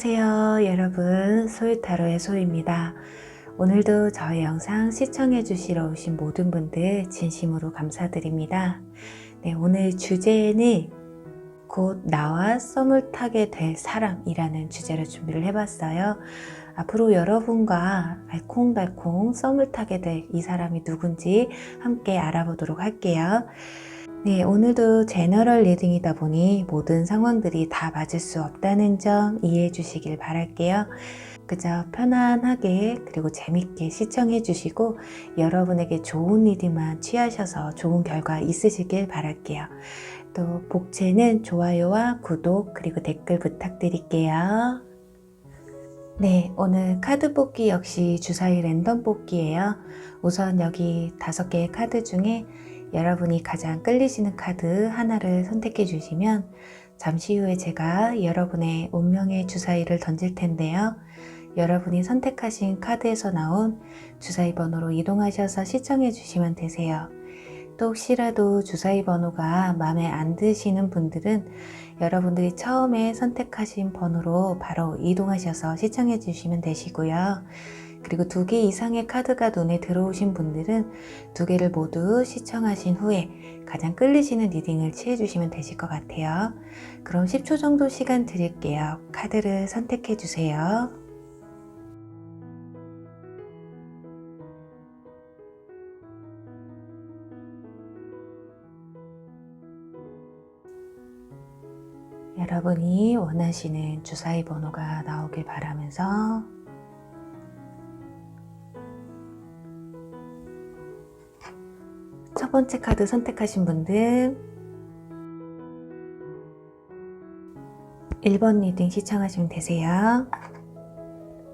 안녕하세요 여러분, 소유타로의 소유입니다. 오늘도 저의 영상 시청해 주시러 오신 모든 분들 진심으로 감사드립니다. 네, 오늘 주제는 곧 나와 썸을 타게 될 사람이라는 주제로 준비를 해봤어요. 앞으로 여러분과 알콩달콩 썸을 타게 될 이 사람이 누군지 함께 알아보도록 할게요. 네, 오늘도 제너럴 리딩이다 보니 모든 상황들이 다 맞을 수 없다는 점 이해해 주시길 바랄게요. 그저 편안하게 그리고 재밌게 시청해 주시고 여러분에게 좋은 리딩만 취하셔서 좋은 결과 있으시길 바랄게요. 또 복채는 좋아요와 구독 그리고 댓글 부탁드릴게요. 네, 오늘 카드 뽑기 역시 주사위 랜덤 뽑기예요. 우선 여기 5개의 카드 중에 여러분이 가장 끌리시는 카드 하나를 선택해 주시면 잠시 후에 제가 여러분의 운명의 주사위를 던질 텐데요. 여러분이 선택하신 카드에서 나온 주사위 번호로 이동하셔서 시청해 주시면 되세요. 또 혹시라도 주사위 번호가 마음에 안 드시는 분들은 여러분들이 처음에 선택하신 번호로 바로 이동하셔서 시청해 주시면 되시고요. 그리고 2개 이상의 카드가 눈에 들어오신 분들은 2개를 모두 시청하신 후에 가장 끌리시는 리딩을 취해 주시면 되실 것 같아요. 그럼 10초 정도 시간 드릴게요. 카드를 선택해 주세요. 여러분이 원하시는 주사위 번호가 나오길 바라면서 첫 번째 카드 선택하신 분들 1번 리딩 시청하시면 되세요.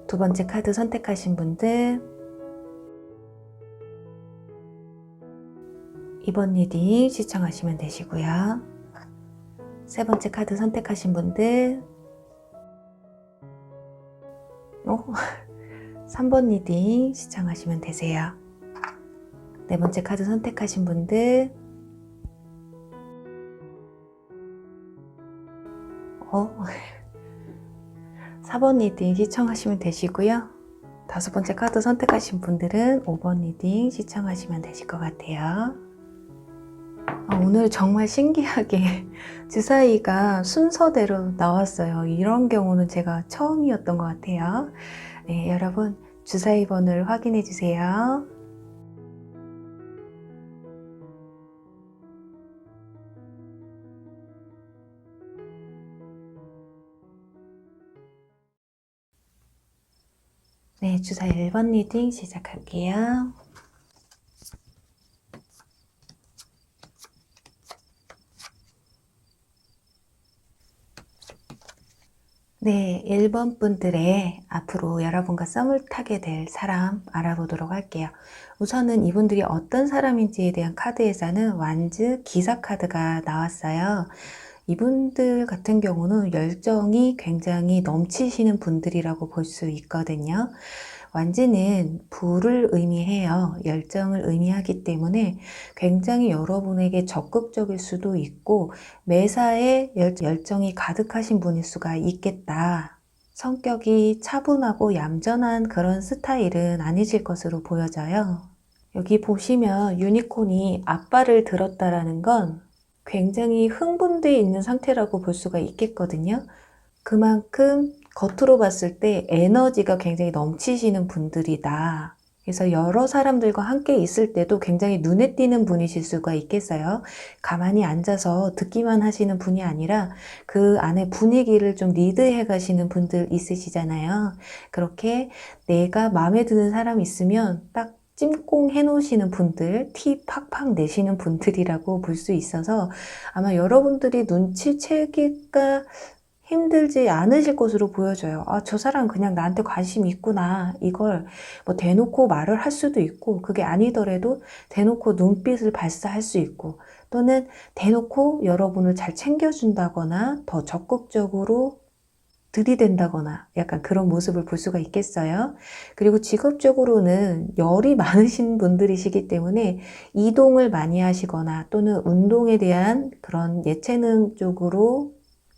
두 번째 카드 선택하신 분들 2번 리딩 시청하시면 되시고요. 세 번째 카드 선택하신 분들 3번 리딩 시청하시면 되세요. 네 번째 카드 선택하신 분들 4번 리딩 시청하시면 되시고요. 5번째 카드 선택하신 분들은 5번 리딩 시청하시면 되실 것 같아요. 오늘 정말 신기하게 주사위가 순서대로 나왔어요. 이런 경우는 제가 처음이었던 것 같아요. 네, 여러분 주사위 번호를 확인해 주세요. 네, 주사위 1번 리딩 시작할게요. 네, 1번 분들의 앞으로 여러분과 썸을 타게 될 사람 알아보도록 할게요. 우선은 이분들이 어떤 사람인지에 대한 카드에서는 완즈 기사 카드가 나왔어요. 이분들 같은 경우는 열정이 굉장히 넘치시는 분들이라고 볼 수 있거든요. 완즈는 불을 의미해요. 열정을 의미하기 때문에 굉장히 여러분에게 적극적일 수도 있고 매사에 열정이 가득하신 분일 수가 있겠다. 성격이 차분하고 얌전한 그런 스타일은 아니실 것으로 보여져요. 여기 보시면 유니콘이 앞발을 들었다라는 건 굉장히 흥분되어 있는 상태라고 볼 수가 있겠거든요. 그만큼 겉으로 봤을 때 에너지가 굉장히 넘치시는 분들이다. 그래서 여러 사람들과 함께 있을 때도 굉장히 눈에 띄는 분이실 수가 있겠어요. 가만히 앉아서 듣기만 하시는 분이 아니라 그 안에 분위기를 좀 리드해 가시는 분들 있으시잖아요. 그렇게 내가 마음에 드는 사람 있으면 딱 찜꽁 해놓으시는 분들, 티 팍팍 내시는 분들이라고 볼 수 있어서 아마 여러분들이 눈치채기가 힘들지 않으실 것으로 보여져요. 저 사람 그냥 나한테 관심 있구나. 이걸 뭐 대놓고 말을 할 수도 있고, 그게 아니더라도 대놓고 눈빛을 발사할 수 있고, 또는 대놓고 여러분을 잘 챙겨준다거나 더 적극적으로 들이댄다거나 약간 그런 모습을 볼 수가 있겠어요. 그리고 직업적으로는 열이 많으신 분들이시기 때문에 이동을 많이 하시거나 또는 운동에 대한 그런 예체능 쪽으로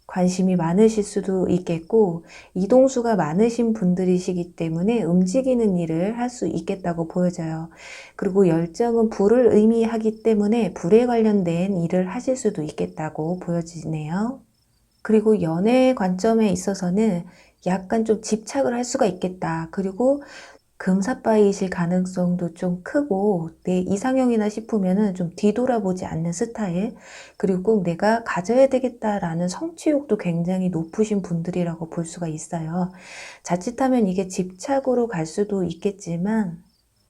관심이 많으실 수도 있겠고, 이동수가 많으신 분들이시기 때문에 움직이는 일을 할 수 있겠다고 보여져요. 그리고 열정은 불을 의미하기 때문에 불에 관련된 일을 하실 수도 있겠다고 보여지네요. 그리고 연애 관점에 있어서는 약간 좀 집착을 할 수가 있겠다. 그리고 금사빠이실 가능성도 좀 크고, 내 이상형이나 싶으면은 좀 뒤돌아보지 않는 스타일, 그리고 꼭 내가 가져야 되겠다라는 성취욕도 굉장히 높으신 분들이라고 볼 수가 있어요. 자칫하면 이게 집착으로 갈 수도 있겠지만,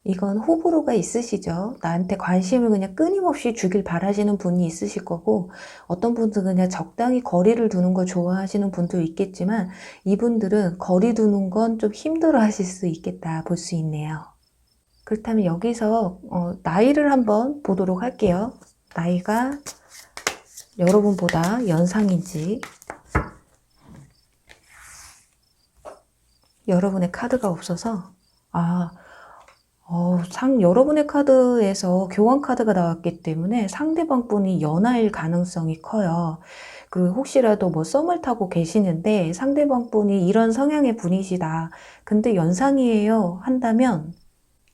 이건 호불호가 있으시죠. 나한테 관심을 그냥 끊임없이 주길 바라시는 분이 있으실 거고, 어떤 분들은 그냥 적당히 거리를 두는 걸 좋아하시는 분도 있겠지만, 이분들은 거리 두는 건 좀 힘들어 하실 수 있겠다 볼 수 있네요. 그렇다면 여기서 나이를 한번 보도록 할게요. 나이가 여러분보다 연상인지. 여러분의 카드가 없어서, 여러분의 카드에서 교환 카드가 나왔기 때문에 상대방 분이 연하일 가능성이 커요. 그리고 혹시라도 뭐 썸을 타고 계시는데 상대방 분이 이런 성향의 분이시다. 근데 연상이에요. 한다면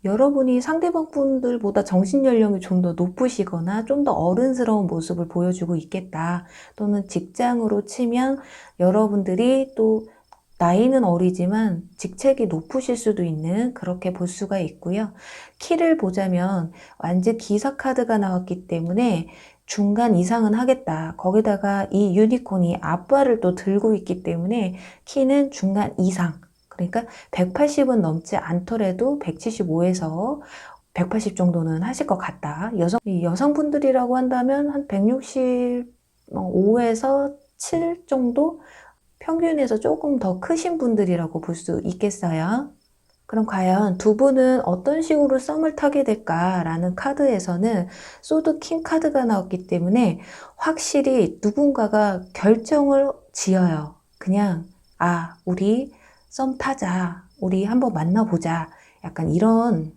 여러분이 상대방 분들보다 정신 연령이 좀 더 높으시거나 좀 더 어른스러운 모습을 보여주고 있겠다. 또는 직장으로 치면 여러분들이 또 나이는 어리지만 직책이 높으실 수도 있는, 그렇게 볼 수가 있고요. 키를 보자면 완전 기사 카드가 나왔기 때문에 중간 이상은 하겠다. 거기다가 이 유니콘이 아빠를 또 들고 있기 때문에 키는 중간 이상. 그러니까 180은 넘지 않더라도 175에서 180 정도는 하실 것 같다. 여성분들이라고 한다면 한 165에서 7 정도? 평균에서 조금 더 크신 분들이라고 볼 수 있겠어요. 그럼 과연 두 분은 어떤 식으로 썸을 타게 될까라는 카드에서는 소드 킹 카드가 나왔기 때문에 확실히 누군가가 결정을 지어요. 그냥 우리 썸 타자. 우리 한번 만나보자. 약간 이런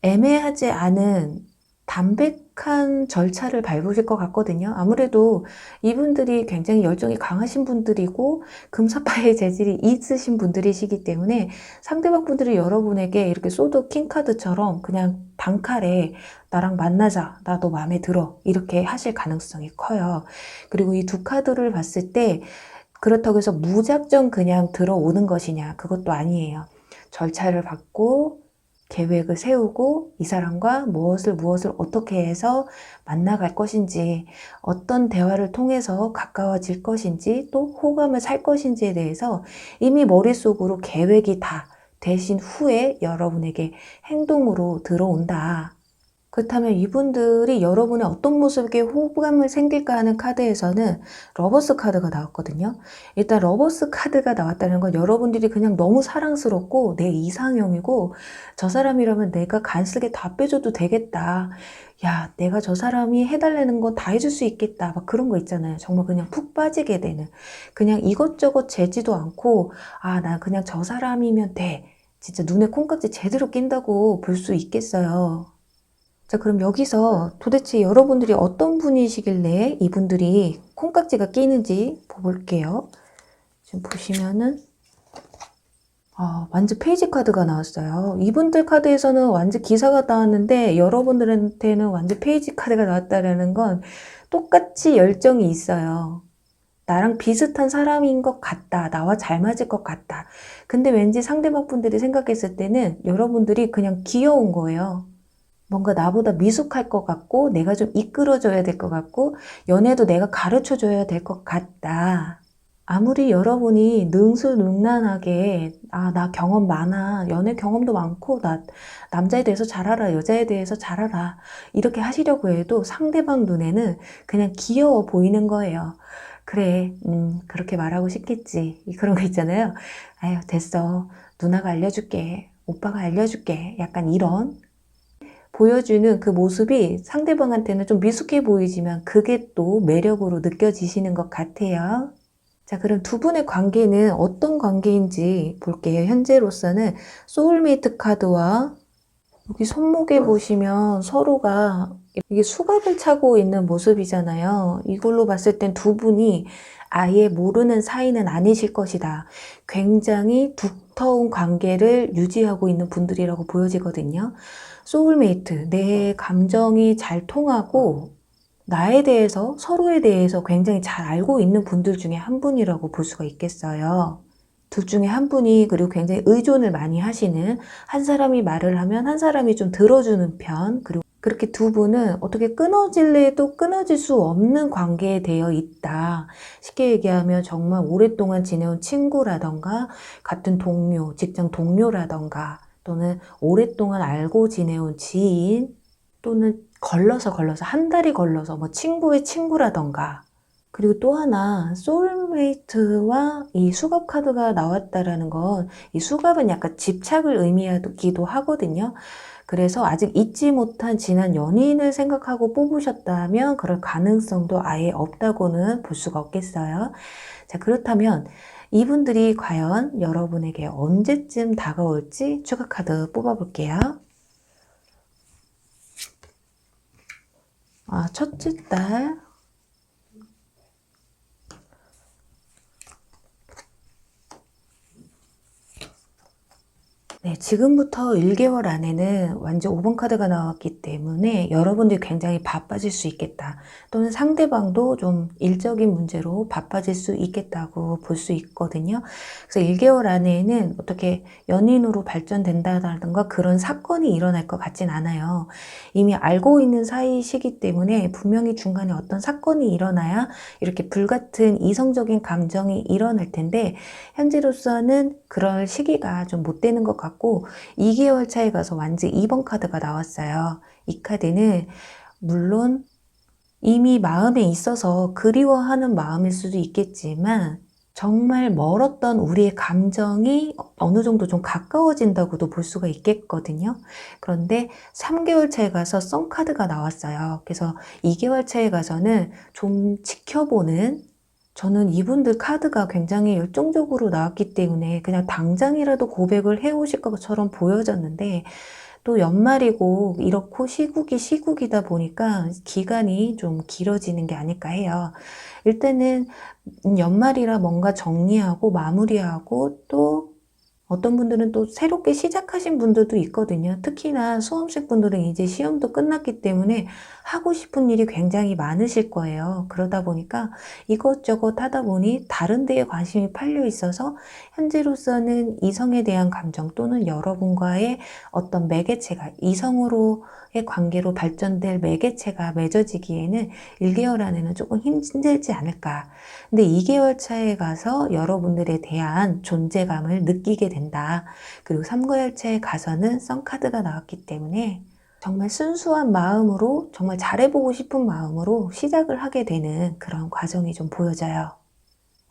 애매하지 않은 담백한 절차를 밟으실 것 같거든요. 아무래도 이분들이 굉장히 열정이 강하신 분들이고 금사빠의 재질이 있으신 분들이시기 때문에 상대방 분들이 여러분에게 이렇게 소드 킹카드처럼 그냥 단칼에 나랑 만나자, 나 너 마음에 들어, 이렇게 하실 가능성이 커요. 그리고 이 두 카드를 봤을 때 그렇다고 해서 무작정 그냥 들어오는 것이냐, 그것도 아니에요. 절차를 밟고 계획을 세우고 이 사람과 무엇을 어떻게 해서 만나갈 것인지, 어떤 대화를 통해서 가까워질 것인지, 또 호감을 살 것인지에 대해서 이미 머릿속으로 계획이 다 되신 후에 여러분에게 행동으로 들어온다. 그렇다면 이분들이 여러분의 어떤 모습에 호감을 생길까 하는 카드에서는 러버스 카드가 나왔거든요. 일단 러버스 카드가 나왔다는 건 여러분들이 그냥 너무 사랑스럽고 내 이상형이고, 저 사람이라면 내가 간쓰게 다 빼줘도 되겠다. 야, 내가 저 사람이 해달라는 거 다 해줄 수 있겠다. 막 그런 거 있잖아요. 정말 그냥 푹 빠지게 되는. 그냥 이것저것 재지도 않고, 나 그냥 저 사람이면 돼. 진짜 눈에 콩깍지 제대로 낀다고 볼 수 있겠어요. 자, 그럼 여기서 도대체 여러분들이 어떤 분이시길래 이분들이 콩깍지가 끼는지 볼게요. 지금 보시면은 완즈 페이지 카드가 나왔어요. 이분들 카드에서는 완즈 기사가 나왔는데 여러분들한테는 완즈 페이지 카드가 나왔다는 건 똑같이 열정이 있어요. 나랑 비슷한 사람인 것 같다. 나와 잘 맞을 것 같다. 근데 왠지 상대방 분들이 생각했을 때는 여러분들이 그냥 귀여운 거예요. 뭔가 나보다 미숙할 것 같고, 내가 좀 이끌어줘야 될 것 같고, 연애도 내가 가르쳐줘야 될 것 같다. 아무리 여러분이 능수능란하게 나 경험 많아, 연애 경험도 많고, 나 남자에 대해서 잘 알아, 여자에 대해서 잘 알아, 이렇게 하시려고 해도 상대방 눈에는 그냥 귀여워 보이는 거예요. 그래, 그렇게 말하고 싶겠지. 그런 거 있잖아요. 아유, 됐어. 누나가 알려줄게. 오빠가 알려줄게. 약간 이런 보여주는 그 모습이 상대방한테는 좀 미숙해 보이지만 그게 또 매력으로 느껴지시는 것 같아요. 자, 그럼 두 분의 관계는 어떤 관계인지 볼게요. 현재로서는 소울메이트 카드와 여기 손목에 보시면 서로가 이게 수갑을 차고 있는 모습이잖아요. 이걸로 봤을 땐 두 분이 아예 모르는 사이는 아니실 것이다. 굉장히 두터운 관계를 유지하고 있는 분들이라고 보여지거든요. 소울메이트, 내 감정이 잘 통하고 나에 대해서, 서로에 대해서 굉장히 잘 알고 있는 분들 중에 한 분이라고 볼 수가 있겠어요. 둘 중에 한 분이, 그리고 굉장히 의존을 많이 하시는, 한 사람이 말을 하면 한 사람이 좀 들어주는 편, 그리고 그렇게 두 분은 어떻게 끊어질래 해도 끊어질 수 없는 관계에 되어 있다. 쉽게 얘기하면 정말 오랫동안 지내온 친구라던가 같은 동료, 직장 동료라던가 또는 오랫동안 알고 지내온 지인 또는 걸러서 한 달이 걸러서 뭐 친구의 친구라던가. 그리고 또 하나, 소울메이트와 이 수갑 카드가 나왔다라는 건, 이 수갑은 약간 집착을 의미하기도 하거든요. 그래서 아직 잊지 못한 지난 연인을 생각하고 뽑으셨다면 그럴 가능성도 아예 없다고는 볼 수가 없겠어요. 자, 그렇다면 이분들이 과연 여러분에게 언제쯤 다가올지 추가 카드 뽑아볼게요. 첫째 달. 네, 지금부터 1개월 안에는 완전 5번 카드가 나왔기 때문에 여러분들이 굉장히 바빠질 수 있겠다. 또는 상대방도 좀 일적인 문제로 바빠질 수 있겠다고 볼 수 있거든요. 그래서 1개월 안에는 어떻게 연인으로 발전된다든가 그런 사건이 일어날 것 같진 않아요. 이미 알고 있는 사이시기 때문에 분명히 중간에 어떤 사건이 일어나야 이렇게 불같은 이성적인 감정이 일어날 텐데, 현재로서는 그럴 시기가 좀 못 되는 것 같고 2개월 차에 가서 완전 2번 카드가 나왔어요. 이 카드는 물론 이미 마음에 있어서 그리워하는 마음일 수도 있겠지만 정말 멀었던 우리의 감정이 어느 정도 좀 가까워진다고도 볼 수가 있겠거든요. 그런데 3개월 차에 가서 썬 카드가 나왔어요. 그래서 2개월 차에 가서는 좀 지켜보는, 저는 이분들 카드가 굉장히 열정적으로 나왔기 때문에 그냥 당장이라도 고백을 해오실 것처럼 보여졌는데, 또 연말이고 이렇고 시국이다 보니까 기간이 좀 길어지는 게 아닐까 해요. 일단은 연말이라 뭔가 정리하고 마무리하고, 또 어떤 분들은 또 새롭게 시작하신 분들도 있거든요. 특히나 수험생 분들은 이제 시험도 끝났기 때문에 하고 싶은 일이 굉장히 많으실 거예요. 그러다 보니까 이것저것 하다 보니 다른 데에 관심이 팔려 있어서 현재로서는 이성에 대한 감정 또는 여러분과의 어떤 매개체가, 이성으로의 관계로 발전될 매개체가 맺어지기에는 1개월 안에는 조금 힘들지 않을까. 근데 2개월 차에 가서 여러분들에 대한 존재감을 느끼게 된다. 그리고 3개월 차에 가서는 썬카드가 나왔기 때문에 정말 순수한 마음으로, 정말 잘해보고 싶은 마음으로 시작을 하게 되는 그런 과정이 좀 보여져요.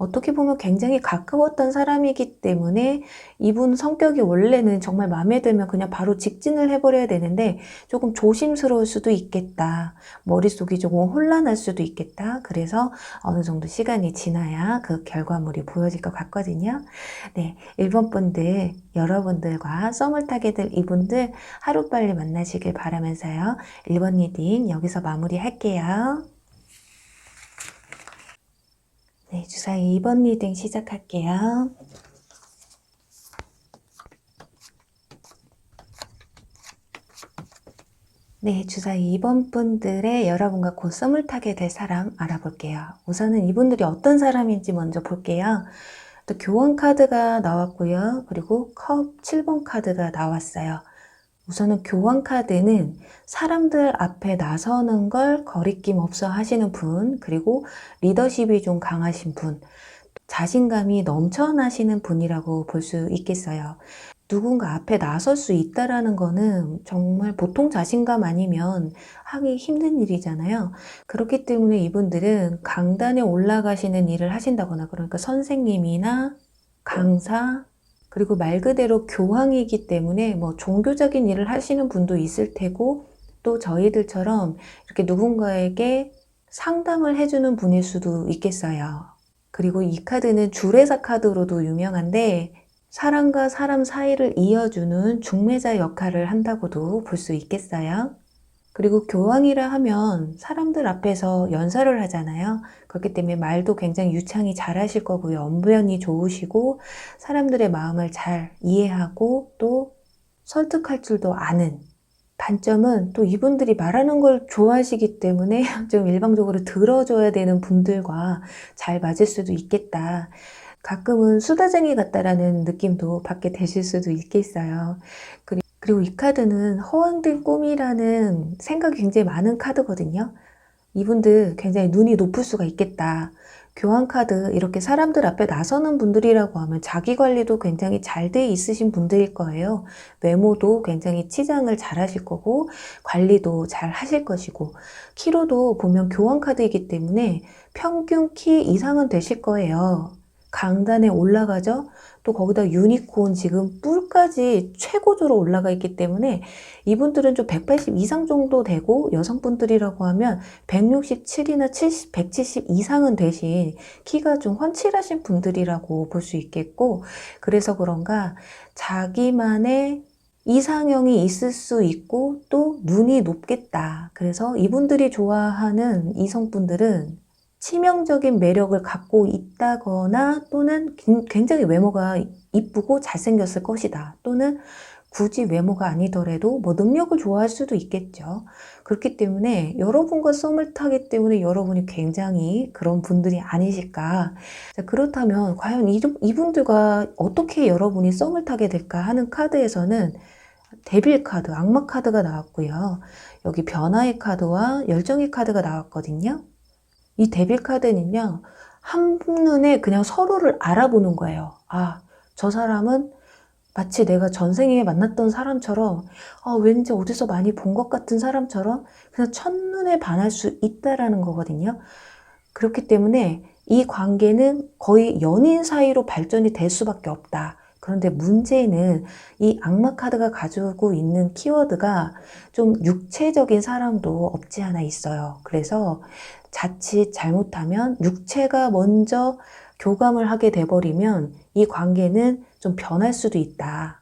어떻게 보면 굉장히 가까웠던 사람이기 때문에 이분 성격이 원래는 정말 마음에 들면 그냥 바로 직진을 해버려야 되는데 조금 조심스러울 수도 있겠다. 머릿속이 조금 혼란할 수도 있겠다. 그래서 어느 정도 시간이 지나야 그 결과물이 보여질 것 같거든요. 네, 1번 분들, 여러분들과 썸을 타게 될 이분들 하루빨리 만나시길 바라면서요. 1번 리딩 여기서 마무리할게요. 네, 주사위 2번 리딩 시작할게요. 네, 주사위 2번 분들의 여러분과 곧 썸을 타게 될 사람 알아볼게요. 우선은 이분들이 어떤 사람인지 먼저 볼게요. 또 교환 카드가 나왔고요. 그리고 컵 7번 카드가 나왔어요. 우선은 교환 카드는 사람들 앞에 나서는 걸 거리낌 없어 하시는 분, 그리고 리더십이 좀 강하신 분, 자신감이 넘쳐나시는 분이라고 볼 수 있겠어요. 누군가 앞에 나설 수 있다라는 거는 정말 보통 자신감 아니면 하기 힘든 일이잖아요. 그렇기 때문에 이분들은 강단에 올라가시는 일을 하신다거나, 그러니까 선생님이나 강사, 그리고 말 그대로 교황이기 때문에 뭐 종교적인 일을 하시는 분도 있을 테고, 또 저희들처럼 이렇게 누군가에게 상담을 해주는 분일 수도 있겠어요. 그리고 이 카드는 주례사 카드로도 유명한데 사람과 사람 사이를 이어주는 중매자 역할을 한다고도 볼 수 있겠어요. 그리고 교황이라 하면 사람들 앞에서 연설을 하잖아요. 그렇기 때문에 말도 굉장히 유창히 잘하실 거고요. 언변이 좋으시고 사람들의 마음을 잘 이해하고 또 설득할 줄도 아는, 단점은 또 이분들이 말하는 걸 좋아하시기 때문에 좀 일방적으로 들어줘야 되는 분들과 잘 맞을 수도 있겠다. 가끔은 수다쟁이 같다라는 느낌도 받게 되실 수도 있겠어요. 그리고 이 카드는 허황된 꿈이라는 생각이 굉장히 많은 카드거든요. 이분들 굉장히 눈이 높을 수가 있겠다. 교황 카드, 이렇게 사람들 앞에 나서는 분들이라고 하면 자기 관리도 굉장히 잘 돼 있으신 분들일 거예요. 외모도 굉장히 치장을 잘 하실 거고 관리도 잘 하실 것이고, 키로도 보면 교황 카드이기 때문에 평균 키 이상은 되실 거예요. 강단에 올라가죠. 또 거기다 유니콘 지금 뿔까지 최고조로 올라가 있기 때문에 이분들은 좀 180 이상 정도 되고, 여성분들이라고 하면 167이나 70, 170 이상은 되신 키가 좀 훤칠하신 분들이라고 볼 수 있겠고, 그래서 그런가 자기만의 이상형이 있을 수 있고 또 눈이 높겠다. 그래서 이분들이 좋아하는 이성분들은 치명적인 매력을 갖고 있다거나, 또는 굉장히 외모가 이쁘고 잘생겼을 것이다. 또는 굳이 외모가 아니더라도 뭐 능력을 좋아할 수도 있겠죠. 그렇기 때문에 여러분과 썸을 타기 때문에 여러분이 굉장히 그런 분들이 아니실까. 자, 그렇다면 과연 이분들과 어떻게 여러분이 썸을 타게 될까 하는 카드에서는 데빌 카드, 악마 카드가 나왔고요. 여기 변화의 카드와 열정의 카드가 나왔거든요. 이 데빌 카드는요, 한눈에 그냥 서로를 알아보는 거예요. 아, 저 사람은 마치 내가 전생에 만났던 사람처럼, 왠지 어디서 많이 본 것 같은 사람처럼 그냥 첫눈에 반할 수 있다라는 거거든요. 그렇기 때문에 이 관계는 거의 연인 사이로 발전이 될 수밖에 없다. 그런데 문제는 이 악마 카드가 가지고 있는 키워드가 좀 육체적인 사람도 없지 않아 있어요. 그래서 자칫 잘못하면 육체가 먼저 교감을 하게 돼버리면 이 관계는 좀 변할 수도 있다.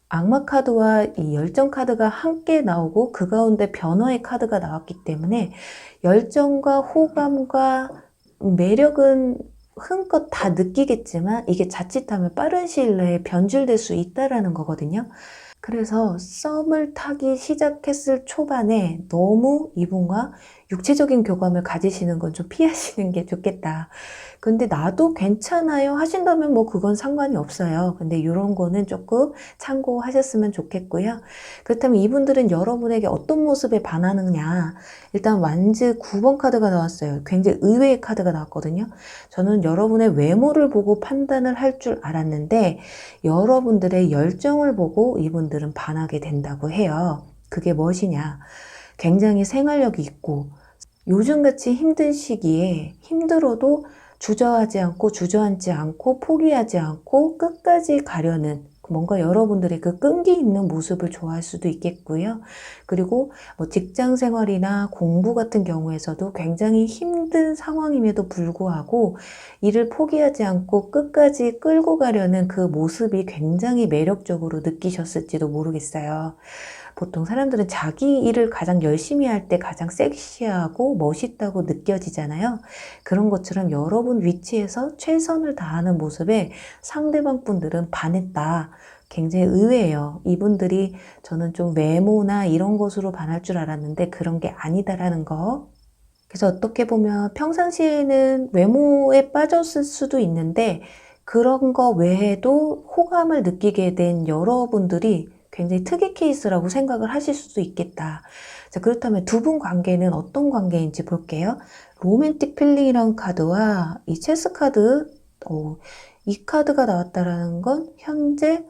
악마 카드와 이 열정 카드가 함께 나오고 그 가운데 변화의 카드가 나왔기 때문에 열정과 호감과 매력은 흥껏 다 느끼겠지만 이게 자칫하면 빠른 시일 내에 변질될 수 있다라는 거거든요. 그래서 썸을 타기 시작했을 초반에 너무 이분과 육체적인 교감을 가지시는 건 좀 피하시는 게 좋겠다. 근데 나도 괜찮아요 하신다면 뭐 그건 상관이 없어요. 근데 이런 거는 조금 참고하셨으면 좋겠고요. 그렇다면 이분들은 여러분에게 어떤 모습에 반하느냐. 일단 완즈 9번 카드가 나왔어요. 굉장히 의외의 카드가 나왔거든요. 저는 여러분의 외모를 보고 판단을 할 줄 알았는데 여러분들의 열정을 보고 이분들은 반하게 된다고 해요. 그게 무엇이냐. 굉장히 생활력이 있고 요즘같이 힘든 시기에 힘들어도 주저앉지 않고 포기하지 않고 끝까지 가려는, 뭔가 여러분들의 그 끈기 있는 모습을 좋아할 수도 있겠고요. 그리고 뭐 직장 생활이나 공부 같은 경우에서도 굉장히 힘든 상황임에도 불구하고 일을 포기하지 않고 끝까지 끌고 가려는 그 모습이 굉장히 매력적으로 느끼셨을지도 모르겠어요. 보통 사람들은 자기 일을 가장 열심히 할 때 가장 섹시하고 멋있다고 느껴지잖아요. 그런 것처럼 여러분 위치에서 최선을 다하는 모습에 상대방 분들은 반했다. 굉장히 의외예요. 이분들이 저는 좀 외모나 이런 것으로 반할 줄 알았는데 그런 게 아니다라는 거. 그래서 어떻게 보면 평상시에는 외모에 빠졌을 수도 있는데 그런 거 외에도 호감을 느끼게 된 여러분들이 굉장히 특이 케이스라고 생각을 하실 수도 있겠다. 자, 그렇다면 두 분 관계는 어떤 관계인지 볼게요. 로맨틱 필링이라는 카드와 이 체스 카드, 이 카드가 나왔다라는 건 현재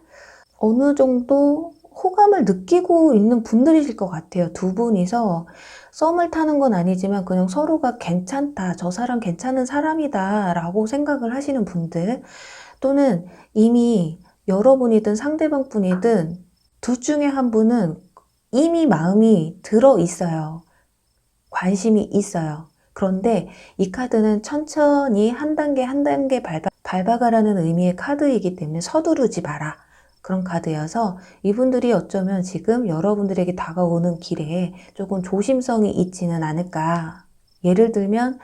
어느 정도 호감을 느끼고 있는 분들이실 것 같아요. 두 분이서 썸을 타는 건 아니지만 그냥 서로가 괜찮다, 저 사람 괜찮은 사람이다 라고 생각을 하시는 분들, 또는 이미 여러분이든 상대방 분이든 둘 중에 한 분은 이미 마음이 들어 있어요. 관심이 있어요. 그런데 이 카드는 천천히 한 단계 한 단계 밟아가라는 의미의 카드이기 때문에 서두르지 마라. 그런 카드여서 이분들이 어쩌면 지금 여러분들에게 다가오는 길에 조금 조심성이 있지는 않을까. 예를 들면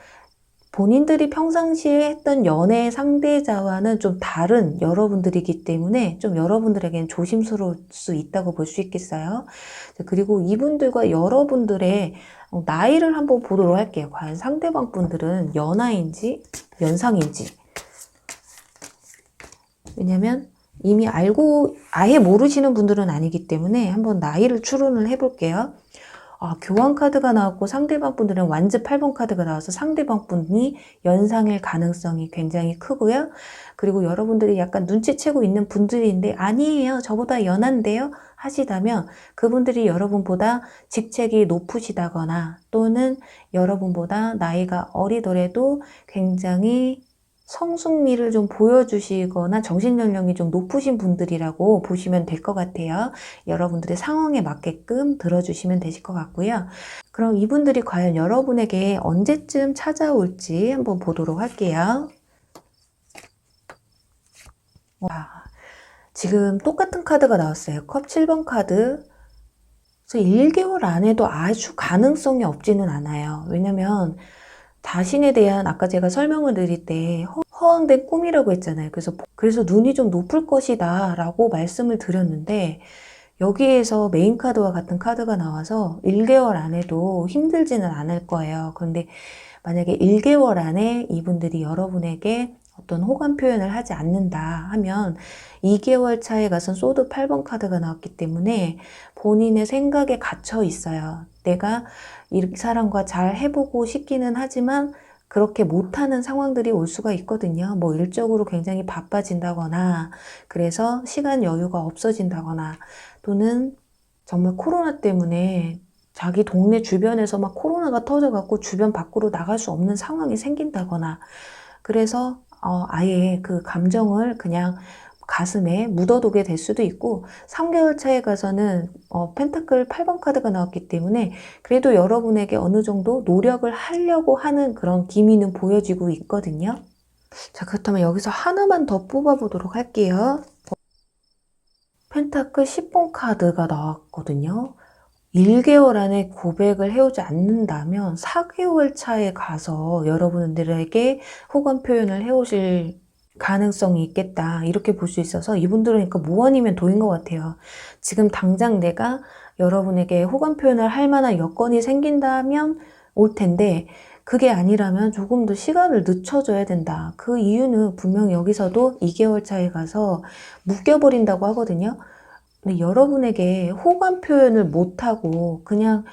본인들이 평상시에 했던 연애 상대자와는 좀 다른 여러분들이기 때문에 좀 여러분들에게는 조심스러울 수 있다고 볼 수 있겠어요. 그리고 이분들과 여러분들의 나이를 한번 보도록 할게요. 과연 상대방 분들은 연하인지 연상인지. 왜냐면 이미 알고 아예 모르시는 분들은 아니기 때문에 한번 나이를 추론을 해볼게요. 교환 카드가 나왔고 상대방 분들은 완즈 8번 카드가 나와서 상대방 분이 연상일 가능성이 굉장히 크고요. 그리고 여러분들이 약간 눈치채고 있는 분들인데 아니에요. 저보다 연한데요. 하시다면 그분들이 여러분보다 직책이 높으시다거나 또는 여러분보다 나이가 어리더라도 굉장히 성숙미를 좀 보여주시거나 정신연령이 좀 높으신 분들이라고 보시면 될 것 같아요. 여러분들의 상황에 맞게끔 들어주시면 되실 것 같고요. 그럼 이분들이 과연 여러분에게 언제쯤 찾아올지 한번 보도록 할게요. 와, 지금 똑같은 카드가 나왔어요. 컵 7번 카드. 그래서 1개월 안에도 아주 가능성이 없지는 않아요. 왜냐면 자신에 대한 아까 제가 설명을 드릴 때 허황된 꿈이라고 했잖아요. 그래서 눈이 좀 높을 것이다 라고 말씀을 드렸는데 여기에서 메인 카드와 같은 카드가 나와서 1개월 안에도 힘들지는 않을 거예요. 그런데 만약에 1개월 안에 이분들이 여러분에게 어떤 호감 표현을 하지 않는다 하면 2개월 차에 가선 소드 8번 카드가 나왔기 때문에 본인의 생각에 갇혀 있어요. 내가 이 사람과 잘 해보고 싶기는 하지만 그렇게 못하는 상황들이 올 수가 있거든요. 뭐 일적으로 굉장히 바빠진다거나 그래서 시간 여유가 없어진다거나 또는 정말 코로나 때문에 자기 동네 주변에서 막 코로나가 터져갖고 주변 밖으로 나갈 수 없는 상황이 생긴다거나 그래서 아예 그 감정을 그냥 가슴에 묻어두게 될 수도 있고 3개월 차에 가서는 펜타클 8번 카드가 나왔기 때문에 그래도 여러분에게 어느 정도 노력을 하려고 하는 그런 기미는 보여지고 있거든요. 자, 그렇다면 여기서 하나만 더 뽑아보도록 할게요. 펜타클 10번 카드가 나왔거든요. 1개월 안에 고백을 해오지 않는다면 4개월 차에 가서 여러분들에게 호감 표현을 해오실 가능성이 있겠다 이렇게 볼 수 있어서 이분들은 그러니까 무언이면 도인 것 같아요. 지금 당장 내가 여러분에게 호감 표현을 할 만한 여건이 생긴다면 올 텐데 그게 아니라면 조금 더 시간을 늦춰줘야 된다. 그 이유는 분명 여기서도 2개월 차에 가서 묶여버린다고 하거든요. 근데 여러분에게 호감 표현을 못하고 그냥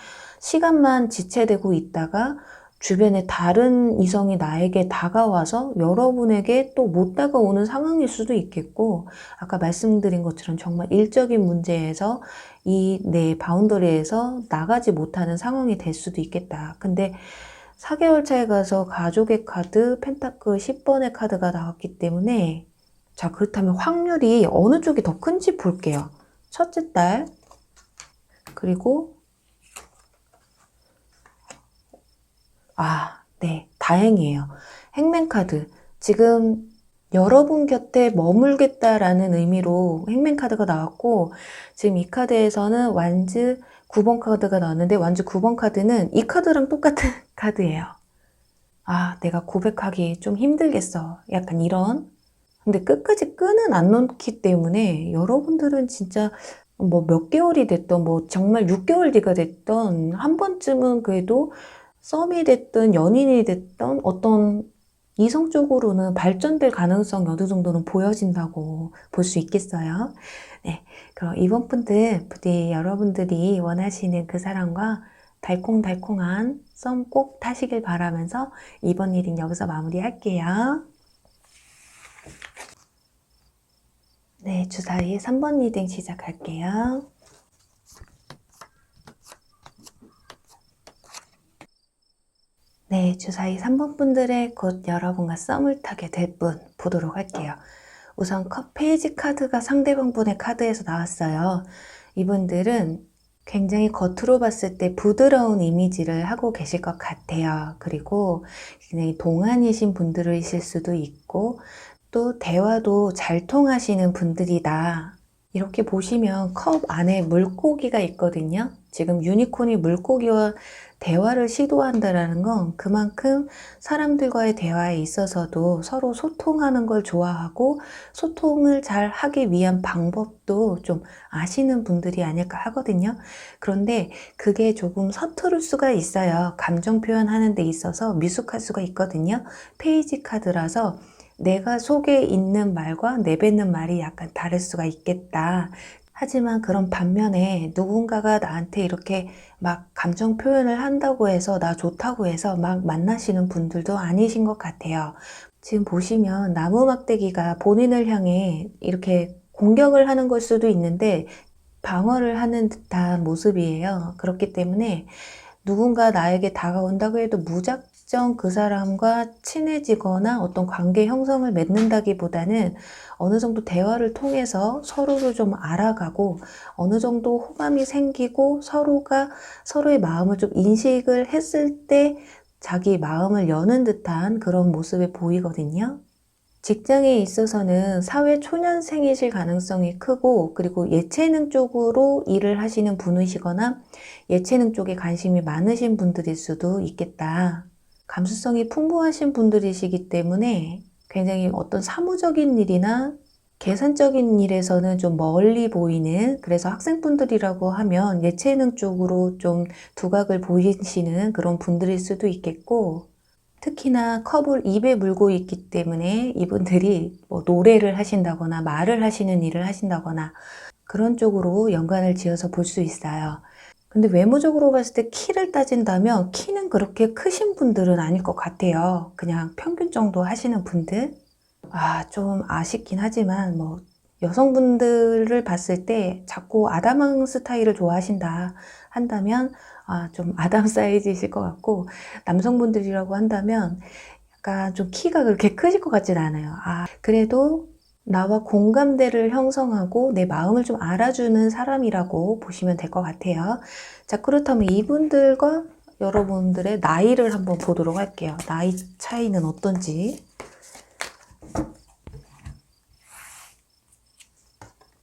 시간만 지체되고 있다가 주변에 다른 이성이 나에게 다가와서 여러분에게 또 못 다가오는 상황일 수도 있겠고 아까 말씀드린 것처럼 정말 일적인 문제에서 이 내 바운더리에서 나가지 못하는 상황이 될 수도 있겠다. 근데 4개월 차에 가서 가족의 카드, 펜타클 10번의 카드가 나왔기 때문에 자 그렇다면 확률이 어느 쪽이 더 큰지 볼게요. 첫째 딸 그리고 네, 다행이에요. 행맨 카드. 지금 여러분 곁에 머물겠다라는 의미로 행맨 카드가 나왔고 지금 이 카드에서는 완즈 9번 카드가 나왔는데 완즈 9번 카드는 이 카드랑 똑같은 카드예요. 내가 고백하기 좀 힘들겠어. 약간 이런. 근데 끝까지 끈은 안 놓기 때문에 여러분들은 진짜 뭐 몇 개월이 됐던 뭐 정말 6개월 뒤가 됐던 한 번쯤은 그래도 썸이 됐든 연인이 됐든 어떤 이성적으로는 발전될 가능성이 어느 정도는 보여진다고 볼 수 있겠어요. 네, 그럼 이번 분들 부디 여러분들이 원하시는 그 사람과 달콩달콩한 썸 꼭 타시길 바라면서 이번 리딩 여기서 마무리할게요. 네, 주사위 3번 리딩 시작할게요. 네, 주사위 3번 분들의 곧 여러분과 썸을 타게 될 분 보도록 할게요. 우선 컵 페이지 카드가 상대방 분의 카드에서 나왔어요. 이분들은 굉장히 겉으로 봤을 때 부드러운 이미지를 하고 계실 것 같아요. 그리고 굉장히 동안이신 분들이실 수도 있고 또 대화도 잘 통하시는 분들이다. 이렇게 보시면 컵 안에 물고기가 있거든요. 지금 유니콘이 물고기와 대화를 시도한다라는 건 그만큼 사람들과의 대화에 있어서도 서로 소통하는 걸 좋아하고 소통을 잘 하기 위한 방법도 좀 아시는 분들이 아닐까 하거든요. 그런데 그게 조금 서투를 수가 있어요. 감정 표현하는 데 있어서 미숙할 수가 있거든요. 페이지 카드라서 내가 속에 있는 말과 내뱉는 말이 약간 다를 수가 있겠다. 하지만 그런 반면에 누군가가 나한테 이렇게 막 감정 표현을 한다고 해서 나 좋다고 해서 막 만나시는 분들도 아니신 것 같아요. 지금 보시면 나무 막대기가 본인을 향해 이렇게 공격을 하는 걸 수도 있는데 방어를 하는 듯한 모습이에요. 그렇기 때문에 누군가 나에게 다가온다고 해도 무작정 그 사람과 친해지거나 어떤 관계 형성을 맺는다기보다는 어느 정도 대화를 통해서 서로를 좀 알아가고 어느 정도 호감이 생기고 서로가 서로의 마음을 좀 인식을 했을 때 자기 마음을 여는 듯한 그런 모습이 보이거든요. 직장에 있어서는 사회 초년생이실 가능성이 크고 그리고 예체능 쪽으로 일을 하시는 분이시거나 예체능 쪽에 관심이 많으신 분들일 수도 있겠다. 감수성이 풍부하신 분들이시기 때문에 굉장히 어떤 사무적인 일이나 계산적인 일에서는 좀 멀리 보이는, 그래서 학생분들이라고 하면 예체능 쪽으로 좀 두각을 보이시는 그런 분들일 수도 있겠고, 특히나 컵을 입에 물고 있기 때문에 이분들이 뭐 노래를 하신다거나 말을 하시는 일을 하신다거나 그런 쪽으로 연관을 지어서 볼 수 있어요. 근데 외모적으로 봤을 때 키를 따진다면 키는 그렇게 크신 분들은 아닐 것 같아요. 그냥 평균 정도 하시는 분들. 좀 아쉽긴 하지만 뭐 여성분들을 봤을 때 자꾸 아담한 스타일을 좋아하신다 한다면 좀 아담 사이즈이실 것 같고, 남성분들이라고 한다면 약간 좀 키가 그렇게 크실 것 같진 않아요. 그래도 나와 공감대를 형성하고 내 마음을 좀 알아주는 사람이라고 보시면 될 것 같아요. 자, 그렇다면 이분들과 여러분들의 나이를 한번 보도록 할게요. 나이 차이는 어떤지.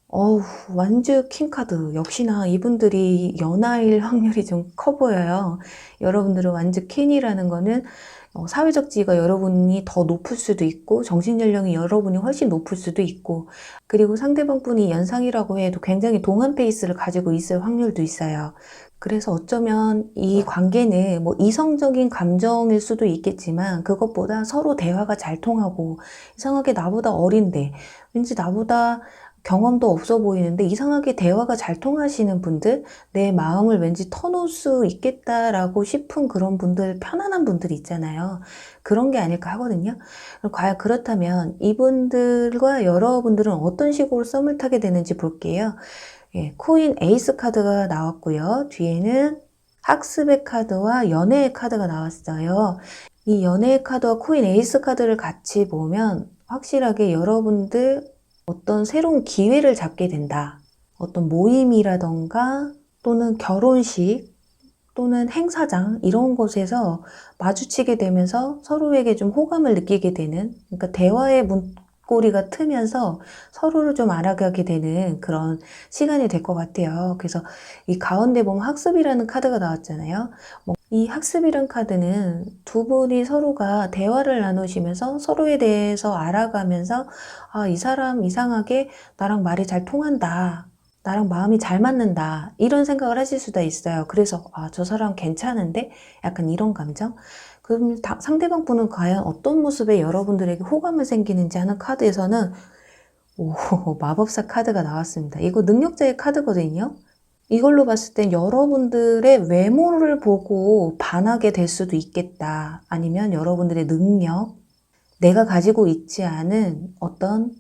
어우, 완즈 킹카드. 역시나 이분들이 연하일 확률이 좀 커 보여요. 여러분들은 완즈 퀸이라는 거는 사회적 지위가 여러분이 더 높을 수도 있고, 정신연령이 여러분이 훨씬 높을 수도 있고, 그리고 상대방 분이 연상이라고 해도 굉장히 동안 페이스를 가지고 있을 확률도 있어요. 그래서 어쩌면 이 관계는 뭐 이성적인 감정일 수도 있겠지만, 그것보다 서로 대화가 잘 통하고, 이상하게 나보다 어린데, 왠지 나보다 경험도 없어 보이는데 이상하게 대화가 잘 통하시는 분들, 내 마음을 왠지 터놓을 수 있겠다라고 싶은 그런 분들, 편안한 분들이 있잖아요. 그런 게 아닐까 하거든요. 그럼 과연 그렇다면 이분들과 여러분들은 어떤 식으로 썸을 타게 되는지 볼게요. 예, 코인 에이스 카드가 나왔고요. 뒤에는 학습의 카드와 연애의 카드가 나왔어요. 이 연애의 카드와 코인 에이스 카드를 같이 보면 확실하게 여러분들 어떤 새로운 기회를 잡게 된다. 어떤 모임이라던가 또는 결혼식 또는 행사장 이런 곳에서 마주치게 되면서 서로에게 좀 호감을 느끼게 되는, 그러니까 대화의 문고리가 트면서 서로를 좀 알아가게 되는 그런 시간이 될 것 같아요. 그래서 이 가운데 보면 학습이라는 카드가 나왔잖아요. 이 학습이란 카드는 두 분이 서로가 대화를 나누시면서 서로에 대해서 알아가면서 이 사람 이상하게 나랑 말이 잘 통한다. 나랑 마음이 잘 맞는다. 이런 생각을 하실 수도 있어요. 그래서 저 사람 괜찮은데? 약간 이런 감정? 그럼 상대방 분은 과연 어떤 모습에 여러분들에게 호감을 생기는지 하는 카드에서는 마법사 카드가 나왔습니다. 이거 능력자의 카드거든요. 이걸로 봤을 땐 여러분들의 외모를 보고 반하게 될 수도 있겠다. 아니면 여러분들의 능력, 내가 가지고 있지 않은 어떤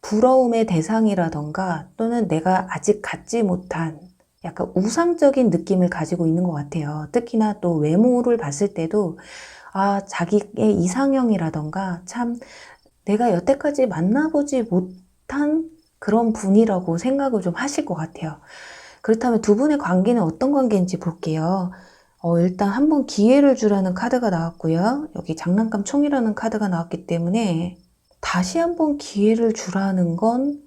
부러움의 대상이라던가 또는 내가 아직 갖지 못한 약간 우상적인 느낌을 가지고 있는 것 같아요. 특히나 또 외모를 봤을 때도 자기의 이상형이라던가 참 내가 여태까지 만나보지 못한 그런 분이라고 생각을 좀 하실 것 같아요. 그렇다면 두 분의 관계는 어떤 관계인지 볼게요. 일단 한번 기회를 주라는 카드가 나왔고요. 여기 장난감 총이라는 카드가 나왔기 때문에 다시 한번 기회를 주라는 건,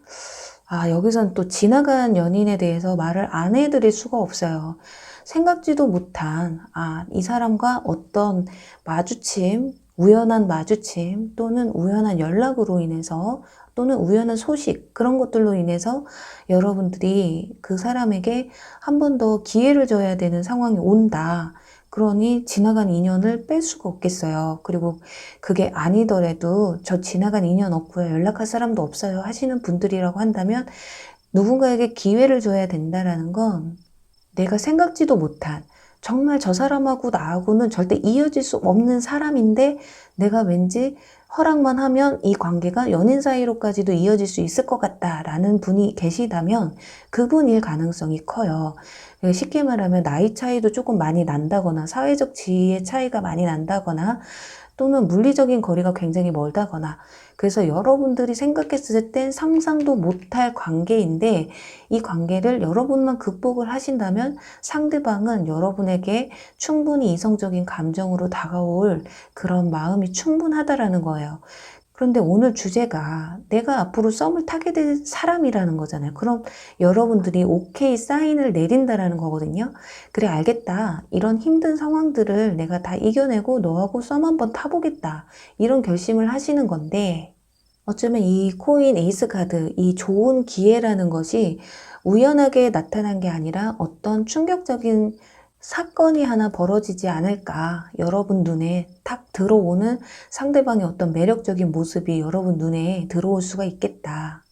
여기선 또 지나간 연인에 대해서 말을 안 해드릴 수가 없어요. 생각지도 못한, 이 사람과 어떤 마주침, 우연한 마주침, 또는 우연한 연락으로 인해서, 또는 우연한 소식, 그런 것들로 인해서 여러분들이 그 사람에게 한 번 더 기회를 줘야 되는 상황이 온다. 그러니 지나간 인연을 뺄 수가 없겠어요. 그리고 그게 아니더라도 저 지나간 인연 없고요. 연락할 사람도 없어요. 하시는 분들이라고 한다면 누군가에게 기회를 줘야 된다라는 건 내가 생각지도 못한, 정말 저 사람하고 나하고는 절대 이어질 수 없는 사람인데 내가 왠지 허락만 하면 이 관계가 연인 사이로까지도 이어질 수 있을 것 같다라는 분이 계시다면 그분일 가능성이 커요. 쉽게 말하면 나이 차이도 조금 많이 난다거나 사회적 지위의 차이가 많이 난다거나 또는 물리적인 거리가 굉장히 멀다거나, 그래서 여러분들이 생각했을 땐 상상도 못할 관계인데 이 관계를 여러분만 극복을 하신다면 상대방은 여러분에게 충분히 이성적인 감정으로 다가올 그런 마음이 충분하다라는 거예요. 그런데 오늘 주제가 내가 앞으로 썸을 타게 될 사람이라는 거잖아요. 그럼 여러분들이 오케이 사인을 내린다라는 거거든요. 그래, 알겠다. 이런 힘든 상황들을 내가 다 이겨내고 너하고 썸 한번 타보겠다. 이런 결심을 하시는 건데, 어쩌면 이 코인 에이스 카드, 이 좋은 기회라는 것이 우연하게 나타난 게 아니라 어떤 충격적인 사건이 하나 벌어지지 않을까. 여러분 눈에 탁 들어오는 상대방의 어떤 매력적인 모습이 여러분 눈에 들어올 수가 있겠다.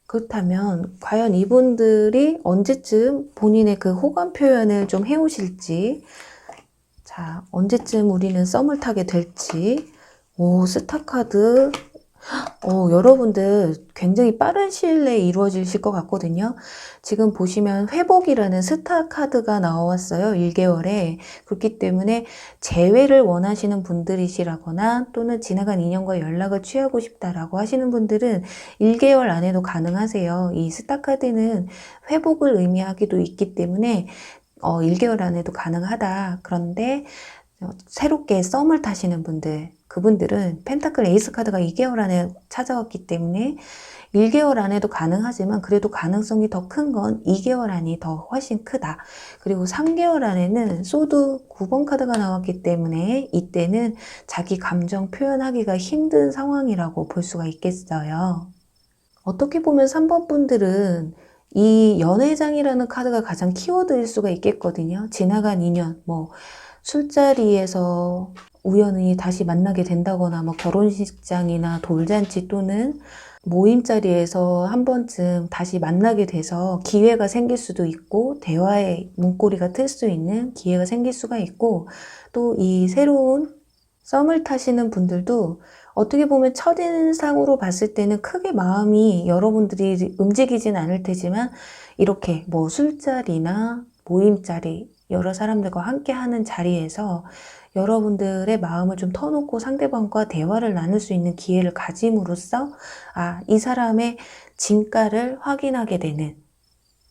그렇다면 과연 이분들이 언제쯤 본인의 그 호감 표현을 좀 해오실지, 자, 언제쯤 우리는 썸을 타게 될지. 오, 스타카드. 여러분들 굉장히 빠른 시일 내에 이루어지실 것 같거든요. 지금 보시면 회복이라는 스타 카드가 나왔어요. 1개월에. 그렇기 때문에 재회를 원하시는 분들이시라거나 또는 지나간 인연과 연락을 취하고 싶다라고 하시는 분들은 1개월 안에도 가능하세요. 이 스타 카드는 회복을 의미하기도 있기 때문에 1개월 안에도 가능하다. 그런데 새롭게 썸을 타시는 분들, 그분들은 펜타클 에이스 카드가 2개월 안에 찾아왔기 때문에 1개월 안에도 가능하지만 그래도 가능성이 더 큰 건 2개월 안이 더 훨씬 크다. 그리고 3개월 안에는 소드 9번 카드가 나왔기 때문에 이때는 자기 감정 표현하기가 힘든 상황이라고 볼 수가 있겠어요. 어떻게 보면 3번 분들은 이 연회장이라는 카드가 가장 키워드일 수가 있겠거든요. 지나간 인연, 술자리에서 우연히 다시 만나게 된다거나 결혼식장이나 돌잔치 또는 모임 자리에서 한 번쯤 다시 만나게 돼서 기회가 생길 수도 있고 대화의 문고리가 틀 수 있는 기회가 생길 수가 있고, 또 이 새로운 썸을 타시는 분들도 어떻게 보면 첫인상으로 봤을 때는 크게 마음이 여러분들이 움직이진 않을 테지만 이렇게 술자리나 모임 자리, 여러 사람들과 함께 하는 자리에서 여러분들의 마음을 좀 터놓고 상대방과 대화를 나눌 수 있는 기회를 가짐으로써 이 사람의 진가를 확인하게 되는,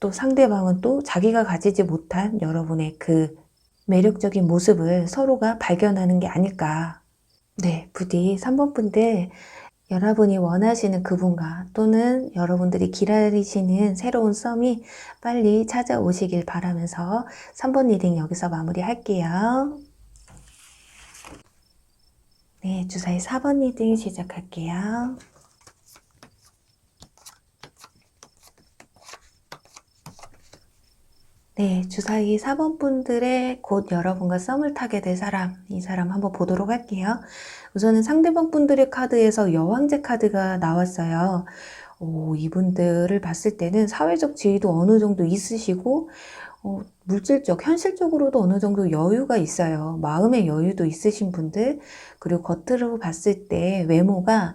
또 상대방은 또 자기가 가지지 못한 여러분의 그 매력적인 모습을 서로가 발견하는 게 아닐까. 네, 부디 3번 분들 여러분이 원하시는 그분과 또는 여러분들이 기다리시는 새로운 썸이 빨리 찾아오시길 바라면서 3번 리딩 여기서 마무리할게요. 네, 주사위 4번 리딩 시작할게요. 네, 주사위 4번 분들의 곧 여러분과 썸을 타게 될 사람, 이 사람 한번 보도록 할게요. 우선은 상대방 분들의 카드에서 여왕제 카드가 나왔어요. 이분들을 봤을 때는 사회적 지위도 어느 정도 있으시고 물질적, 현실적으로도 어느 정도 여유가 있어요. 마음의 여유도 있으신 분들, 그리고 겉으로 봤을 때 외모가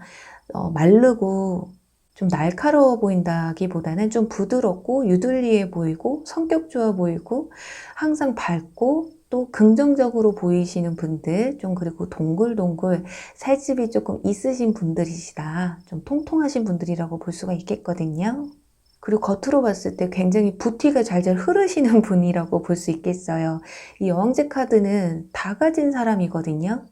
마르고 좀 날카로워 보인다기보다는 좀 부드럽고 유들리해 보이고 성격 좋아 보이고 항상 밝고 또 긍정적으로 보이시는 분들, 좀 그리고 동글동글 살집이 조금 있으신 분들이시다. 좀 통통하신 분들이라고 볼 수가 있겠거든요. 그리고 겉으로 봤을 때 굉장히 부티가 잘잘 흐르시는 분이라고 볼 수 있겠어요. 이 여왕제 카드는 다 가진 사람이거든요.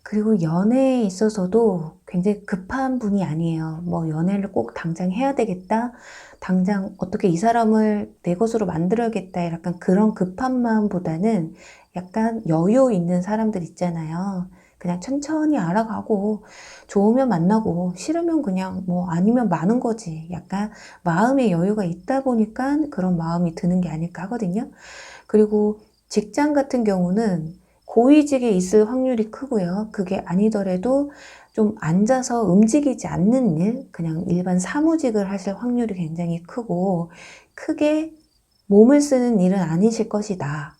그리고 연애에 있어서도 굉장히 급한 분이 아니에요. 뭐 연애를 꼭 당장 해야 되겠다. 당장 어떻게 이 사람을 내 것으로 만들어야겠다. 약간 그런 급한 마음보다는 약간 여유 있는 사람들 있잖아요. 그냥 천천히 알아가고 좋으면 만나고 싫으면 그냥 뭐 아니면 마는 거지. 약간 마음의 여유가 있다 보니까 그런 마음이 드는 게 아닐까 하거든요. 그리고 직장 같은 경우는 고위직에 있을 확률이 크고요. 그게 아니더라도 좀 앉아서 움직이지 않는 일, 그냥 일반 사무직을 하실 확률이 굉장히 크고, 크게 몸을 쓰는 일은 아니실 것이다.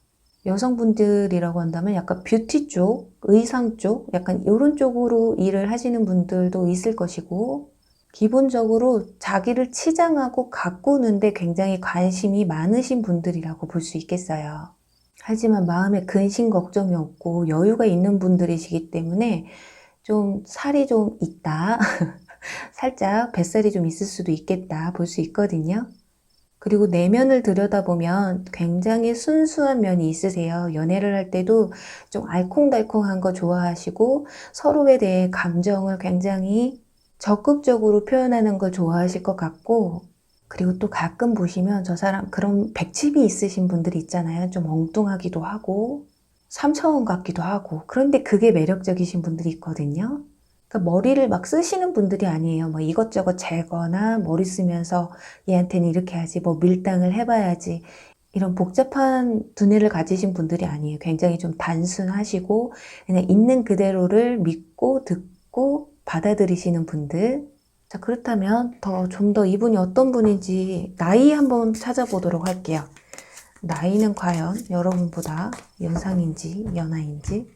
여성분들이라고 한다면 약간 뷰티 쪽, 의상 쪽, 약간 이런 쪽으로 일을 하시는 분들도 있을 것이고, 기본적으로 자기를 치장하고 가꾸는데 굉장히 관심이 많으신 분들이라고 볼 수 있겠어요. 하지만 마음에 근심 걱정이 없고 여유가 있는 분들이시기 때문에 좀 살이 좀 있다. 살짝 뱃살이 좀 있을 수도 있겠다 볼 수 있거든요. 그리고 내면을 들여다보면 굉장히 순수한 면이 있으세요. 연애를 할 때도 좀 알콩달콩한 거 좋아하시고 서로에 대해 감정을 굉장히 적극적으로 표현하는 걸 좋아하실 것 같고, 그리고 또 가끔 보시면 저 사람 그런 백집이 있으신 분들이 있잖아요. 좀 엉뚱하기도 하고 삼천원 같기도 하고, 그런데 그게 매력적이신 분들이 있거든요. 그러니까 머리를 막 쓰시는 분들이 아니에요. 뭐 이것저것 재거나 머리 쓰면서 얘한테는 이렇게 하지, 뭐 밀당을 해봐야지, 이런 복잡한 두뇌를 가지신 분들이 아니에요. 굉장히 좀 단순하시고 그냥 있는 그대로를 믿고 듣고 받아들이시는 분들. 자, 그렇다면 좀 더 이분이 어떤 분인지 나이 한번 찾아보도록 할게요. 나이는 과연 여러분보다 연상인지 연하인지.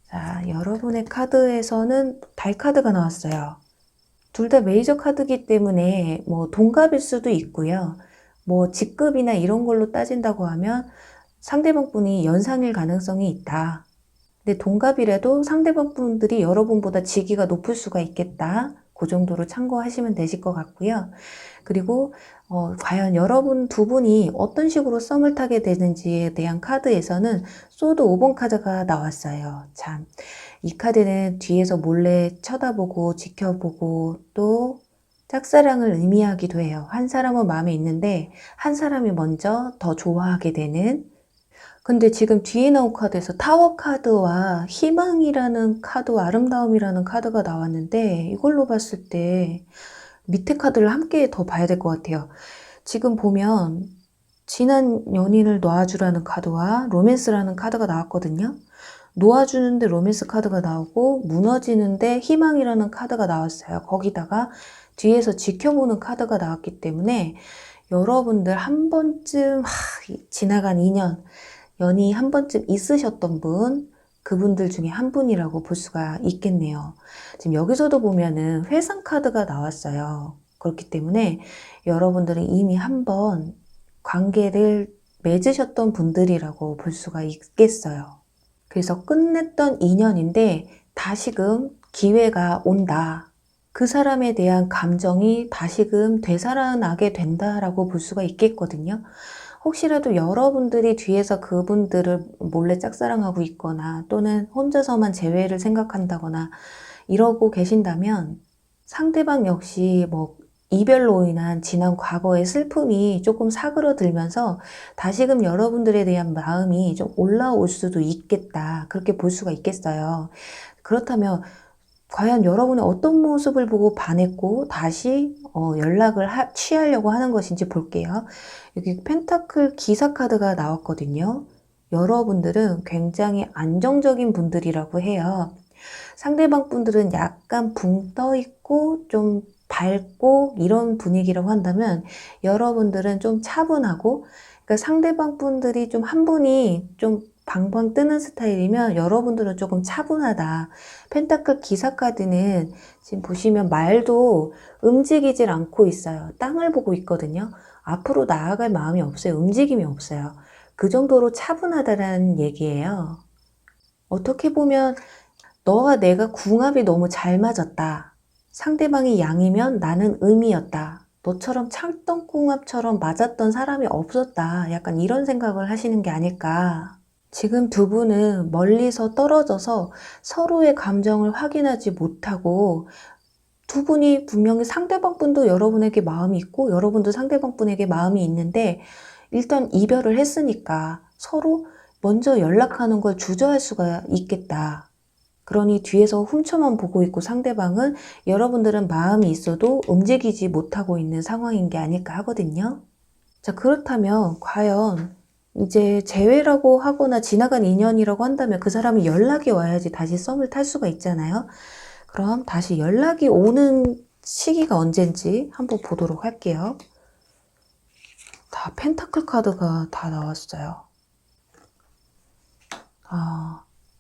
자, 여러분의 카드에서는 달 카드가 나왔어요. 둘 다 메이저 카드이기 때문에 뭐 동갑일 수도 있고요. 뭐 직급이나 이런 걸로 따진다고 하면 상대방 분이 연상일 가능성이 있다. 근데 동갑이라도 상대방 분들이 여러분보다 직위가 높을 수가 있겠다. 그 정도로 참고하시면 되실 것 같고요. 그리고 과연 여러분 두 분이 어떤 식으로 썸을 타게 되는지에 대한 카드에서는 소드 5번 카드가 나왔어요. 참, 이 카드는 뒤에서 몰래 쳐다보고 지켜보고 또 짝사랑을 의미하기도 해요. 한 사람은 마음에 있는데 한 사람이 먼저 더 좋아하게 되는. 근데 지금 뒤에 나온 카드에서 타워 카드와 희망이라는 카드와 아름다움이라는 카드가 나왔는데, 이걸로 봤을 때 밑에 카드를 함께 더 봐야 될 것 같아요. 지금 보면 지난 연인을 놔주라는 카드와 로맨스라는 카드가 나왔거든요. 놓아주는데 로맨스 카드가 나오고 무너지는데 희망이라는 카드가 나왔어요. 거기다가 뒤에서 지켜보는 카드가 나왔기 때문에 여러분들 한 번쯤 지나간 인연, 연이 한 번쯤 있으셨던 분, 그분들 중에 한 분이라고 볼 수가 있겠네요. 지금 여기서도 보면은 회상 카드가 나왔어요. 그렇기 때문에 여러분들은 이미 한 번 관계를 맺으셨던 분들이라고 볼 수가 있겠어요. 그래서 끝냈던 인연인데 다시금 기회가 온다. 그 사람에 대한 감정이 다시금 되살아나게 된다라고 볼 수가 있겠거든요. 혹시라도 여러분들이 뒤에서 그분들을 몰래 짝사랑하고 있거나 또는 혼자서만 재회를 생각한다거나 이러고 계신다면 상대방 역시 뭐 이별로 인한 지난 과거의 슬픔이 조금 사그러들면서 다시금 여러분들에 대한 마음이 좀 올라올 수도 있겠다. 그렇게 볼 수가 있겠어요. 그렇다면 과연 여러분의 어떤 모습을 보고 반했고 다시 연락을 취하려고 하는 것인지 볼게요. 여기 펜타클 기사 카드가 나왔거든요. 여러분들은 굉장히 안정적인 분들이라고 해요. 상대방 분들은 약간 붕 떠 있고 좀 밝고 이런 분위기라고 한다면 여러분들은 좀 차분하고, 그러니까 상대방 분들이 좀 한 분이 좀 방방 뜨는 스타일이면 여러분들은 조금 차분하다. 펜타클 기사 카드는 지금 보시면 말도 움직이질 않고 있어요. 땅을 보고 있거든요. 앞으로 나아갈 마음이 없어요. 움직임이 없어요. 그 정도로 차분하다라는 얘기예요. 어떻게 보면 너와 내가 궁합이 너무 잘 맞았다. 상대방이 양이면 나는 음이었다. 너처럼 찰떡궁합처럼 맞았던 사람이 없었다. 약간 이런 생각을 하시는 게 아닐까. 지금 두 분은 멀리서 떨어져서 서로의 감정을 확인하지 못하고 두 분이 분명히 상대방 분도 여러분에게 마음이 있고 여러분도 상대방 분에게 마음이 있는데 일단 이별을 했으니까 서로 먼저 연락하는 걸 주저할 수가 있겠다. 그러니 뒤에서 훔쳐만 보고 있고 상대방은 여러분들은 마음이 있어도 움직이지 못하고 있는 상황인 게 아닐까 하거든요. 자, 그렇다면 과연 이제 재회라고 하거나 지나간 인연이라고 한다면 그 사람이 연락이 와야지 다시 썸을 탈 수가 있잖아요. 그럼 다시 연락이 오는 시기가 언젠지 한번 보도록 할게요. 다 펜타클 카드가 다 나왔어요.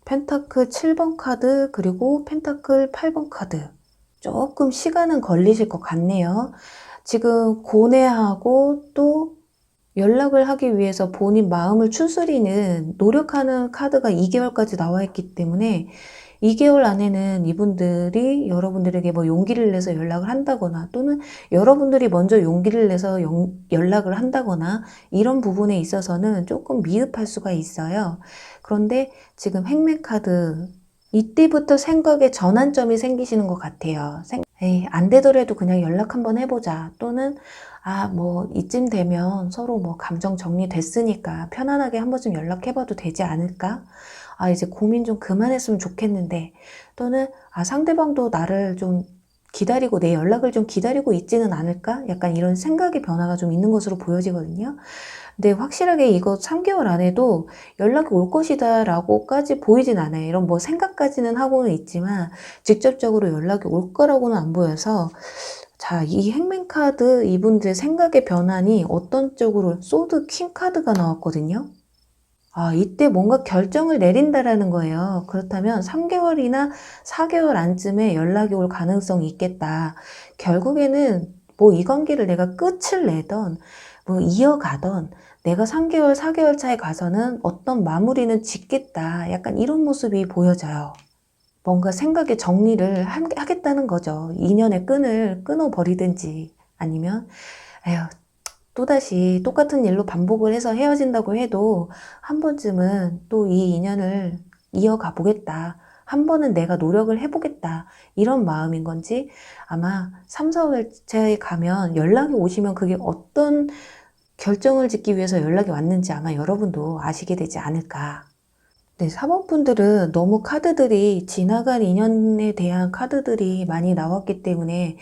펜타클 7번 카드 그리고 펜타클 8번 카드. 조금 시간은 걸리실 것 같네요. 지금 고뇌하고 또 연락을 하기 위해서 본인 마음을 추스리는 노력하는 카드가 2개월까지 나와 있기 때문에 2개월 안에는 이분들이 여러분들에게 뭐 용기를 내서 연락을 한다거나 또는 여러분들이 먼저 용기를 내서 연락을 한다거나 이런 부분에 있어서는 조금 미흡할 수가 있어요. 그런데 지금 행맨 카드 이때부터 생각에 전환점이 생기시는 것 같아요. 에이, 안 되더라도 그냥 연락 한번 해보자. 또는 뭐 이쯤 되면 서로 뭐 감정 정리됐으니까 편안하게 한 번쯤 연락해봐도 되지 않을까? 이제 고민 좀 그만했으면 좋겠는데, 또는 상대방도 나를 좀 기다리고 내 연락을 좀 기다리고 있지는 않을까? 약간 이런 생각의 변화가 좀 있는 것으로 보여지거든요. 근데 확실하게 이거 3개월 안에도 연락이 올 것이다 라고까지 보이진 않아요. 이런 뭐 생각까지는 하고는 있지만 직접적으로 연락이 올 거라고는 안 보여서, 자, 이 행맨 카드 이분들의 생각의 변환이 어떤 쪽으로, 소드 퀸 카드가 나왔거든요. 이때 뭔가 결정을 내린다라는 거예요. 그렇다면 3개월이나 4개월 안쯤에 연락이 올 가능성이 있겠다. 결국에는 뭐 이 관계를 내가 끝을 내던 뭐 이어가던 내가 3개월, 4개월 차에 가서는 어떤 마무리는 짓겠다. 약간 이런 모습이 보여져요. 뭔가 생각의 정리를 하겠다는 거죠. 인연의 끈을 끊어버리든지 아니면 에휴, 또다시 똑같은 일로 반복을 해서 헤어진다고 해도 한 번쯤은 또 이 인연을 이어가 보겠다. 한 번은 내가 노력을 해보겠다. 이런 마음인 건지 아마 3, 4월차에 가면 연락이 오시면 그게 어떤 결정을 짓기 위해서 연락이 왔는지 아마 여러분도 아시게 되지 않을까. 네, 사모분들은 너무 카드들이 지나간 인연에 대한 카드들이 많이 나왔기 때문에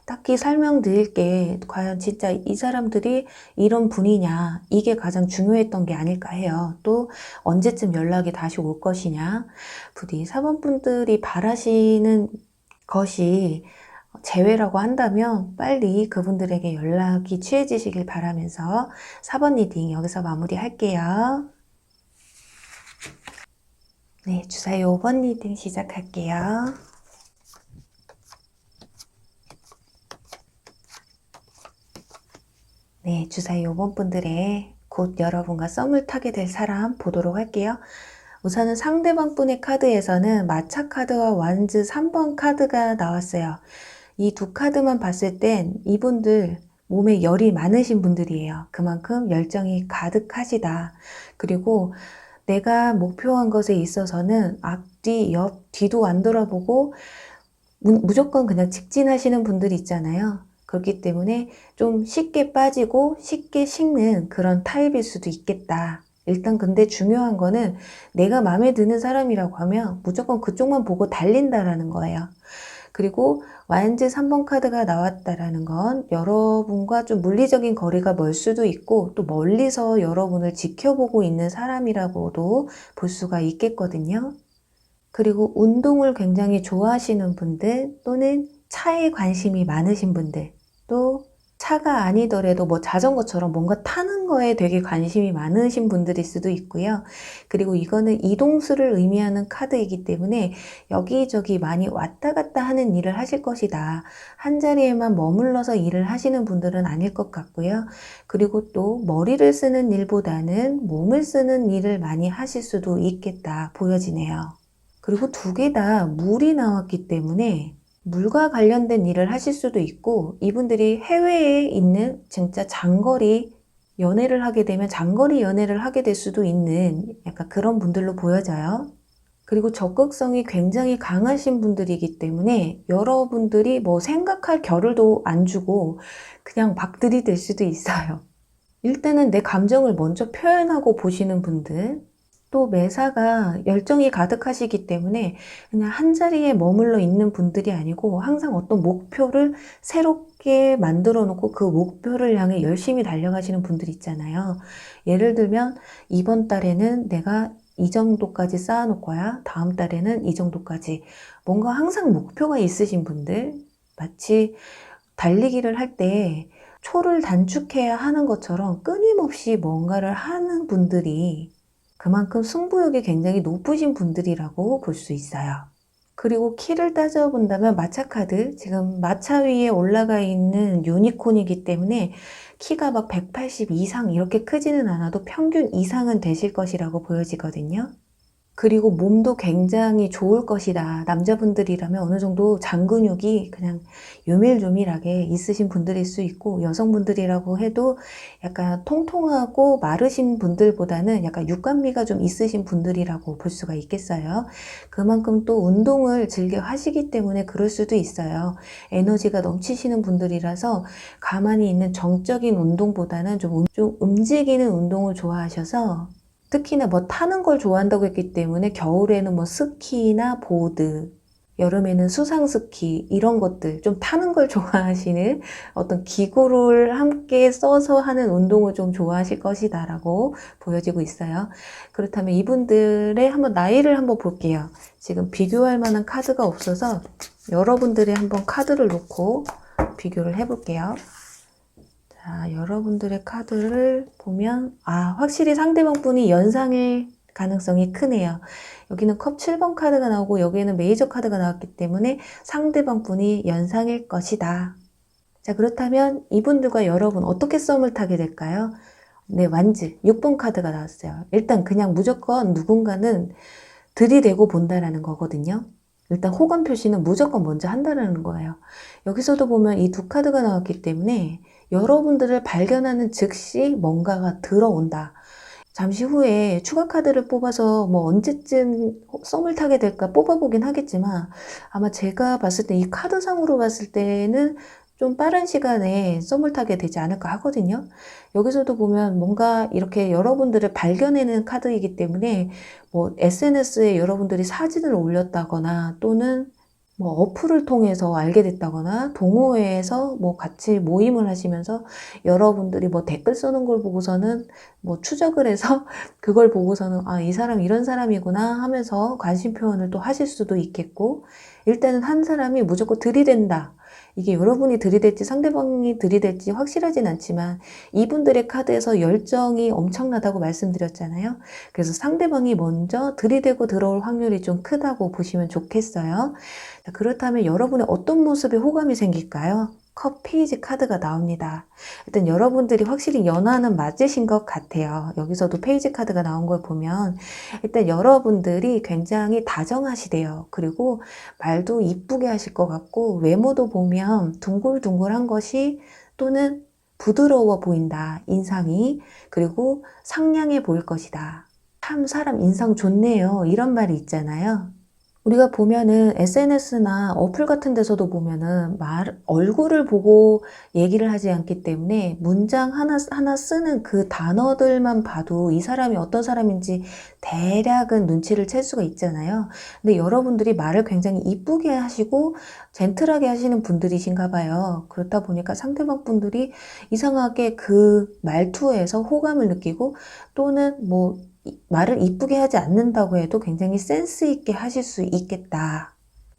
딱히 설명드릴 게 과연 진짜 이 사람들이 이런 분이냐 이게 가장 중요했던 게 아닐까 해요. 또 언제쯤 연락이 다시 올 것이냐, 부디 사모분들이 바라시는 것이 재회라고 한다면 빨리 그분들에게 연락이 취해지시길 바라면서 4번 리딩 여기서 마무리할게요. 네, 주사위 5번 리딩 시작할게요. 네, 주사위 5번 분들의 곧 여러분과 썸을 타게 될 사람 보도록 할게요. 우선은 상대방 분의 카드에서는 마차 카드와 완즈 3번 카드가 나왔어요. 이 두 카드만 봤을 땐 이분들 몸에 열이 많으신 분들이에요. 그만큼 열정이 가득하시다. 그리고 내가 목표한 것에 있어서는 앞뒤, 옆, 뒤도 안 돌아보고 무조건 그냥 직진하시는 분들이 있잖아요. 그렇기 때문에 좀 쉽게 빠지고 쉽게 식는 그런 타입일 수도 있겠다. 일단 근데 중요한 거는 내가 마음에 드는 사람이라고 하면 무조건 그쪽만 보고 달린다라는 거예요. 그리고 완즈 3번 카드가 나왔다라는 건 여러분과 좀 물리적인 거리가 멀 수도 있고 또 멀리서 여러분을 지켜보고 있는 사람이라고도 볼 수가 있겠거든요. 그리고 운동을 굉장히 좋아하시는 분들 또는 차에 관심이 많으신 분들, 또 차가 아니더라도 뭐 자전거처럼 뭔가 타는 거에 되게 관심이 많으신 분들일 수도 있고요. 그리고 이거는 이동수를 의미하는 카드이기 때문에 여기저기 많이 왔다 갔다 하는 일을 하실 것이다. 한 자리에만 머물러서 일을 하시는 분들은 아닐 것 같고요. 그리고 또 머리를 쓰는 일보다는 몸을 쓰는 일을 많이 하실 수도 있겠다 보여지네요. 그리고 두 개 다 물이 나왔기 때문에 물과 관련된 일을 하실 수도 있고 이분들이 해외에 있는 진짜 장거리 연애를 하게 되면 장거리 연애를 하게 될 수도 있는 약간 그런 분들로 보여져요. 그리고 적극성이 굉장히 강하신 분들이기 때문에 여러분들이 뭐 생각할 겨를도 안 주고 그냥 막 들이댈 수도 있어요. 일단은 내 감정을 먼저 표현하고 보시는 분들, 또 매사가 열정이 가득하시기 때문에 그냥 한자리에 머물러 있는 분들이 아니고 항상 어떤 목표를 새롭게 만들어 놓고 그 목표를 향해 열심히 달려가시는 분들 있잖아요. 예를 들면 이번 달에는 내가 이 정도까지 쌓아놓을 거야. 다음 달에는 이 정도까지. 뭔가 항상 목표가 있으신 분들, 마치 달리기를 할 때 초를 단축해야 하는 것처럼 끊임없이 뭔가를 하는 분들이 그만큼 승부욕이 굉장히 높으신 분들이라고 볼 수 있어요. 그리고 키를 따져본다면 마차 카드, 지금 마차 위에 올라가 있는 유니콘이기 때문에 키가 막 180 이상 이렇게 크지는 않아도 평균 이상은 되실 것이라고 보여지거든요. 그리고 몸도 굉장히 좋을 것이다. 남자분들이라면 어느 정도 장근육이 그냥 요밀조밀하게 있으신 분들일 수 있고, 여성분들이라고 해도 약간 통통하고 마르신 분들보다는 약간 육감미가 좀 있으신 분들이라고 볼 수가 있겠어요. 그만큼 또 운동을 즐겨 하시기 때문에 그럴 수도 있어요. 에너지가 넘치시는 분들이라서 가만히 있는 정적인 운동보다는 좀 움직이는 운동을 좋아하셔서, 특히나 뭐 타는 걸 좋아한다고 했기 때문에 겨울에는 뭐 스키나 보드, 여름에는 수상 스키 이런 것들 좀 타는 걸 좋아하시는 어떤 기구를 함께 써서 하는 운동을 좀 좋아하실 것이다라고 보여지고 있어요. 그렇다면 이분들의 한번 나이를 한번 볼게요. 지금 비교할 만한 카드가 없어서 여러분들의 한번 카드를 놓고 비교를 해볼게요. 자, 여러분들의 카드를 보면 확실히 상대방 분이 연상일 가능성이 크네요. 여기는 컵 7번 카드가 나오고 여기에는 메이저 카드가 나왔기 때문에 상대방 분이 연상일 것이다. 자, 그렇다면 이분들과 여러분 어떻게 썸을 타게 될까요? 네, 완즈 6번 카드가 나왔어요. 일단 그냥 무조건 누군가는 들이대고 본다라는 거거든요. 일단 호감 표시는 무조건 먼저 한다는 거예요. 여기서도 보면 이 두 카드가 나왔기 때문에 여러분들을 발견하는 즉시 뭔가가 들어온다. 잠시 후에 추가 카드를 뽑아서 뭐 언제쯤 썸을 타게 될까 뽑아보긴 하겠지만 아마 제가 봤을 때 이 카드상으로 봤을 때는 좀 빠른 시간에 썸을 타게 되지 않을까 하거든요. 여기서도 보면 뭔가 이렇게 여러분들을 발견해내는 카드이기 때문에 뭐 SNS에 여러분들이 사진을 올렸다거나 또는 뭐 어플을 통해서 알게 됐다거나 동호회에서 뭐 같이 모임을 하시면서 여러분들이 뭐 댓글 쓰는 걸 보고서는 뭐 추적을 해서 그걸 보고서는 이 사람 이런 사람이구나 하면서 관심 표현을 또 하실 수도 있겠고, 일단은 한 사람이 무조건 들이댄다. 이게 여러분이 들이댈지 상대방이 들이댈지 확실하진 않지만 이분들의 카드에서 열정이 엄청나다고 말씀드렸잖아요. 그래서 상대방이 먼저 들이대고 들어올 확률이 좀 크다고 보시면 좋겠어요. 자, 그렇다면 여러분의 어떤 모습에 호감이 생길까요? 컵 페이지 카드가 나옵니다. 일단 여러분들이 확실히 연하는 맞으신 것 같아요. 여기서도 페이지 카드가 나온 걸 보면 일단 여러분들이 굉장히 다정하시대요. 그리고 말도 이쁘게 하실 것 같고 외모도 보면 둥글둥글한 것이 또는 부드러워 보인다. 인상이. 그리고 상냥해 보일 것이다. 참 사람 인상 좋네요. 이런 말이 있잖아요. 우리가 보면은 SNS나 어플 같은 데서도 보면은 얼굴을 보고 얘기를 하지 않기 때문에 문장 하나 쓰는 그 단어들만 봐도 이 사람이 어떤 사람인지 대략은 눈치를 챌 수가 있잖아요. 근데 여러분들이 말을 굉장히 이쁘게 하시고 젠틀하게 하시는 분들이신가 봐요. 그렇다 보니까 상대방 분들이 이상하게 그 말투에서 호감을 느끼고 또는 뭐 말을 이쁘게 하지 않는다고 해도 굉장히 센스 있게 하실 수 있겠다.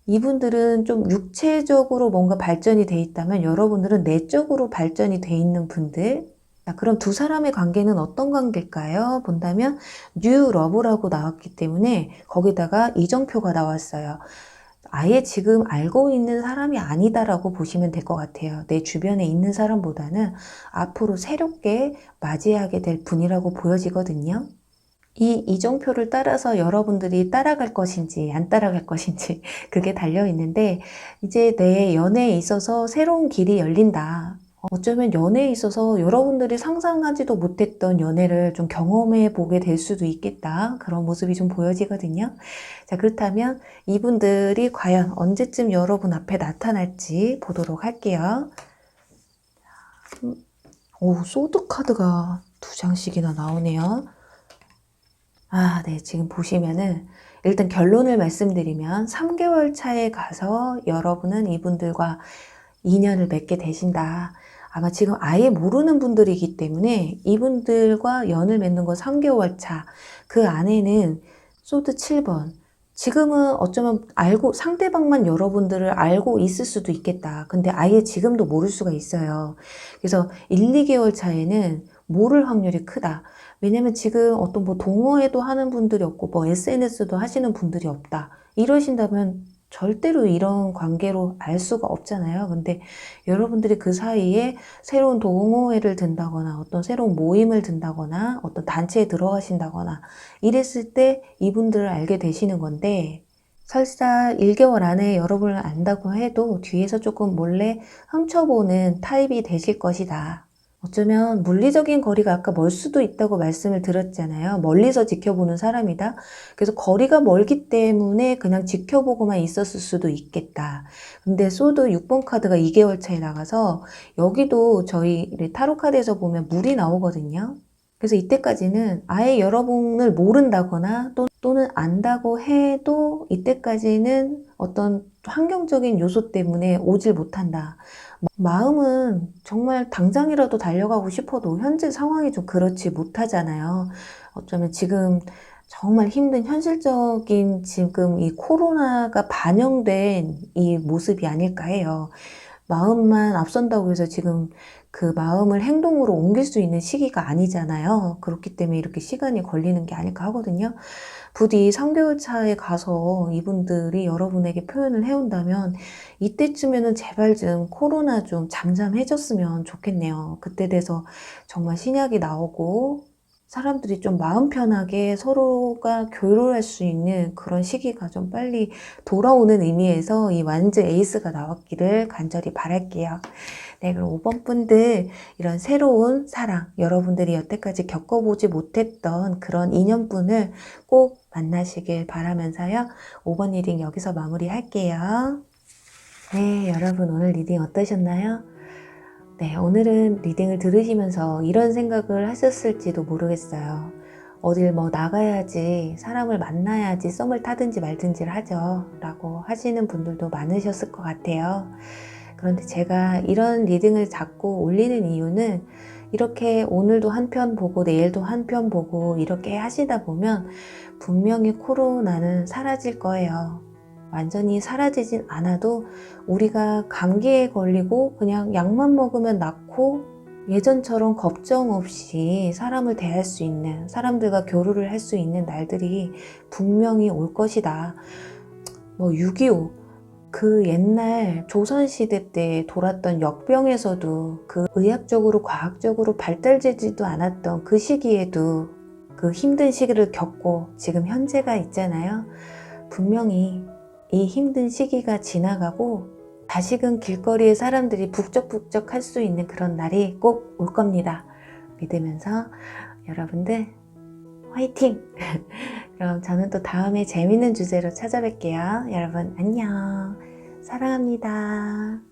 이분들은 좀 육체적으로 뭔가 발전이 돼 있다면 여러분들은 내적으로 발전이 돼 있는 분들. 자, 그럼 두 사람의 관계는 어떤 관계일까요? 본다면 뉴 러브라고 나왔기 때문에 거기다가 이정표가 나왔어요. 아예 지금 알고 있는 사람이 아니다라고 보시면 될 것 같아요. 내 주변에 있는 사람보다는 앞으로 새롭게 맞이하게 될 분이라고 보여지거든요. 이 이정표를 따라서 여러분들이 따라갈 것인지 안 따라갈 것인지 그게 달려 있는데, 이제 내 연애에 있어서 새로운 길이 열린다. 어쩌면 연애에 있어서 여러분들이 상상하지도 못했던 연애를 좀 경험해 보게 될 수도 있겠다. 그런 모습이 좀 보여지거든요. 자, 그렇다면 이분들이 과연 언제쯤 여러분 앞에 나타날지 보도록 할게요. 오, 소드 카드가 2장씩이나 나오네요. 아, 네. 지금 보시면은 일단 결론을 말씀드리면 3개월 차에 가서 여러분은 이분들과 인연을 맺게 되신다. 아마 지금 아예 모르는 분들이기 때문에 이분들과 연을 맺는 건 3개월 차. 그 안에는 소드 7번. 지금은 어쩌면 알고, 상대방만 여러분들을 알고 있을 수도 있겠다. 근데 아예 지금도 모를 수가 있어요. 그래서 1, 2개월 차에는 모를 확률이 크다. 왜냐면 지금 어떤 뭐 동호회도 하는 분들이 없고 뭐 SNS도 하시는 분들이 없다. 이러신다면 절대로 이런 관계로 알 수가 없잖아요. 근데 여러분들이 그 사이에 새로운 동호회를 든다거나 어떤 새로운 모임을 든다거나 어떤 단체에 들어가신다거나 이랬을 때 이분들을 알게 되시는 건데 설사 1개월 안에 여러분을 안다고 해도 뒤에서 조금 몰래 훔쳐보는 타입이 되실 것이다. 어쩌면 물리적인 거리가 아까 멀 수도 있다고 말씀을 드렸잖아요. 멀리서 지켜보는 사람이다. 그래서 거리가 멀기 때문에 그냥 지켜보고만 있었을 수도 있겠다. 근데 소드 6번 카드가 2개월 차에 나가서 여기도 저희 타로 카드에서 보면 물이 나오거든요. 그래서 이때까지는 아예 여러분을 모른다거나 또는 안다고 해도 이때까지는 어떤 환경적인 요소 때문에 오질 못한다. 마음은 정말 당장이라도 달려가고 싶어도 현재 상황이 좀 그렇지 못하잖아요. 어쩌면 지금 정말 힘든 현실적인 지금 이 코로나가 반영된 이 모습이 아닐까 해요. 마음만 앞선다고 해서 지금 그 마음을 행동으로 옮길 수 있는 시기가 아니잖아요. 그렇기 때문에 이렇게 시간이 걸리는 게 아닐까 하거든요. 부디 3개월 차에 가서 이분들이 여러분에게 표현을 해온다면 이때쯤에는 제발 좀 코로나 좀 잠잠해졌으면 좋겠네요. 그때 돼서 정말 신약이 나오고 사람들이 좀 마음 편하게 서로가 교류할 수 있는 그런 시기가 좀 빨리 돌아오는 의미에서 이 완즈 에이스가 나왔기를 간절히 바랄게요. 네, 그럼 5번 분들 이런 새로운 사랑, 여러분들이 여태까지 겪어보지 못했던 그런 인연분을 꼭 만나시길 바라면서요. 5번 리딩 여기서 마무리할게요. 네, 여러분 오늘 리딩 어떠셨나요? 네, 오늘은 리딩을 들으시면서 이런 생각을 하셨을지도 모르겠어요. 어딜 뭐 나가야지, 사람을 만나야지 썸을 타든지 말든지를 하죠. 라고 하시는 분들도 많으셨을 것 같아요. 그런데 제가 이런 리딩을 자꾸 올리는 이유는 이렇게 오늘도 한 편 보고 내일도 한 편 보고 이렇게 하시다 보면 분명히 코로나는 사라질 거예요. 완전히 사라지진 않아도 우리가 감기에 걸리고 그냥 약만 먹으면 낫고 예전처럼 걱정 없이 사람을 대할 수 있는, 사람들과 교류를 할 수 있는 날들이 분명히 올 것이다. 뭐 6.25, 그 옛날 조선시대 때 돌았던 역병에서도 그 의학적으로 과학적으로 발달되지도 않았던 그 시기에도 그 힘든 시기를 겪고 지금 현재가 있잖아요. 분명히 이 힘든 시기가 지나가고 다시금 길거리에 사람들이 북적북적 할 수 있는 그런 날이 꼭 올 겁니다. 믿으면서 여러분들 화이팅! 그럼 저는 또 다음에 재밌는 주제로 찾아뵐게요. 여러분 안녕. 사랑합니다.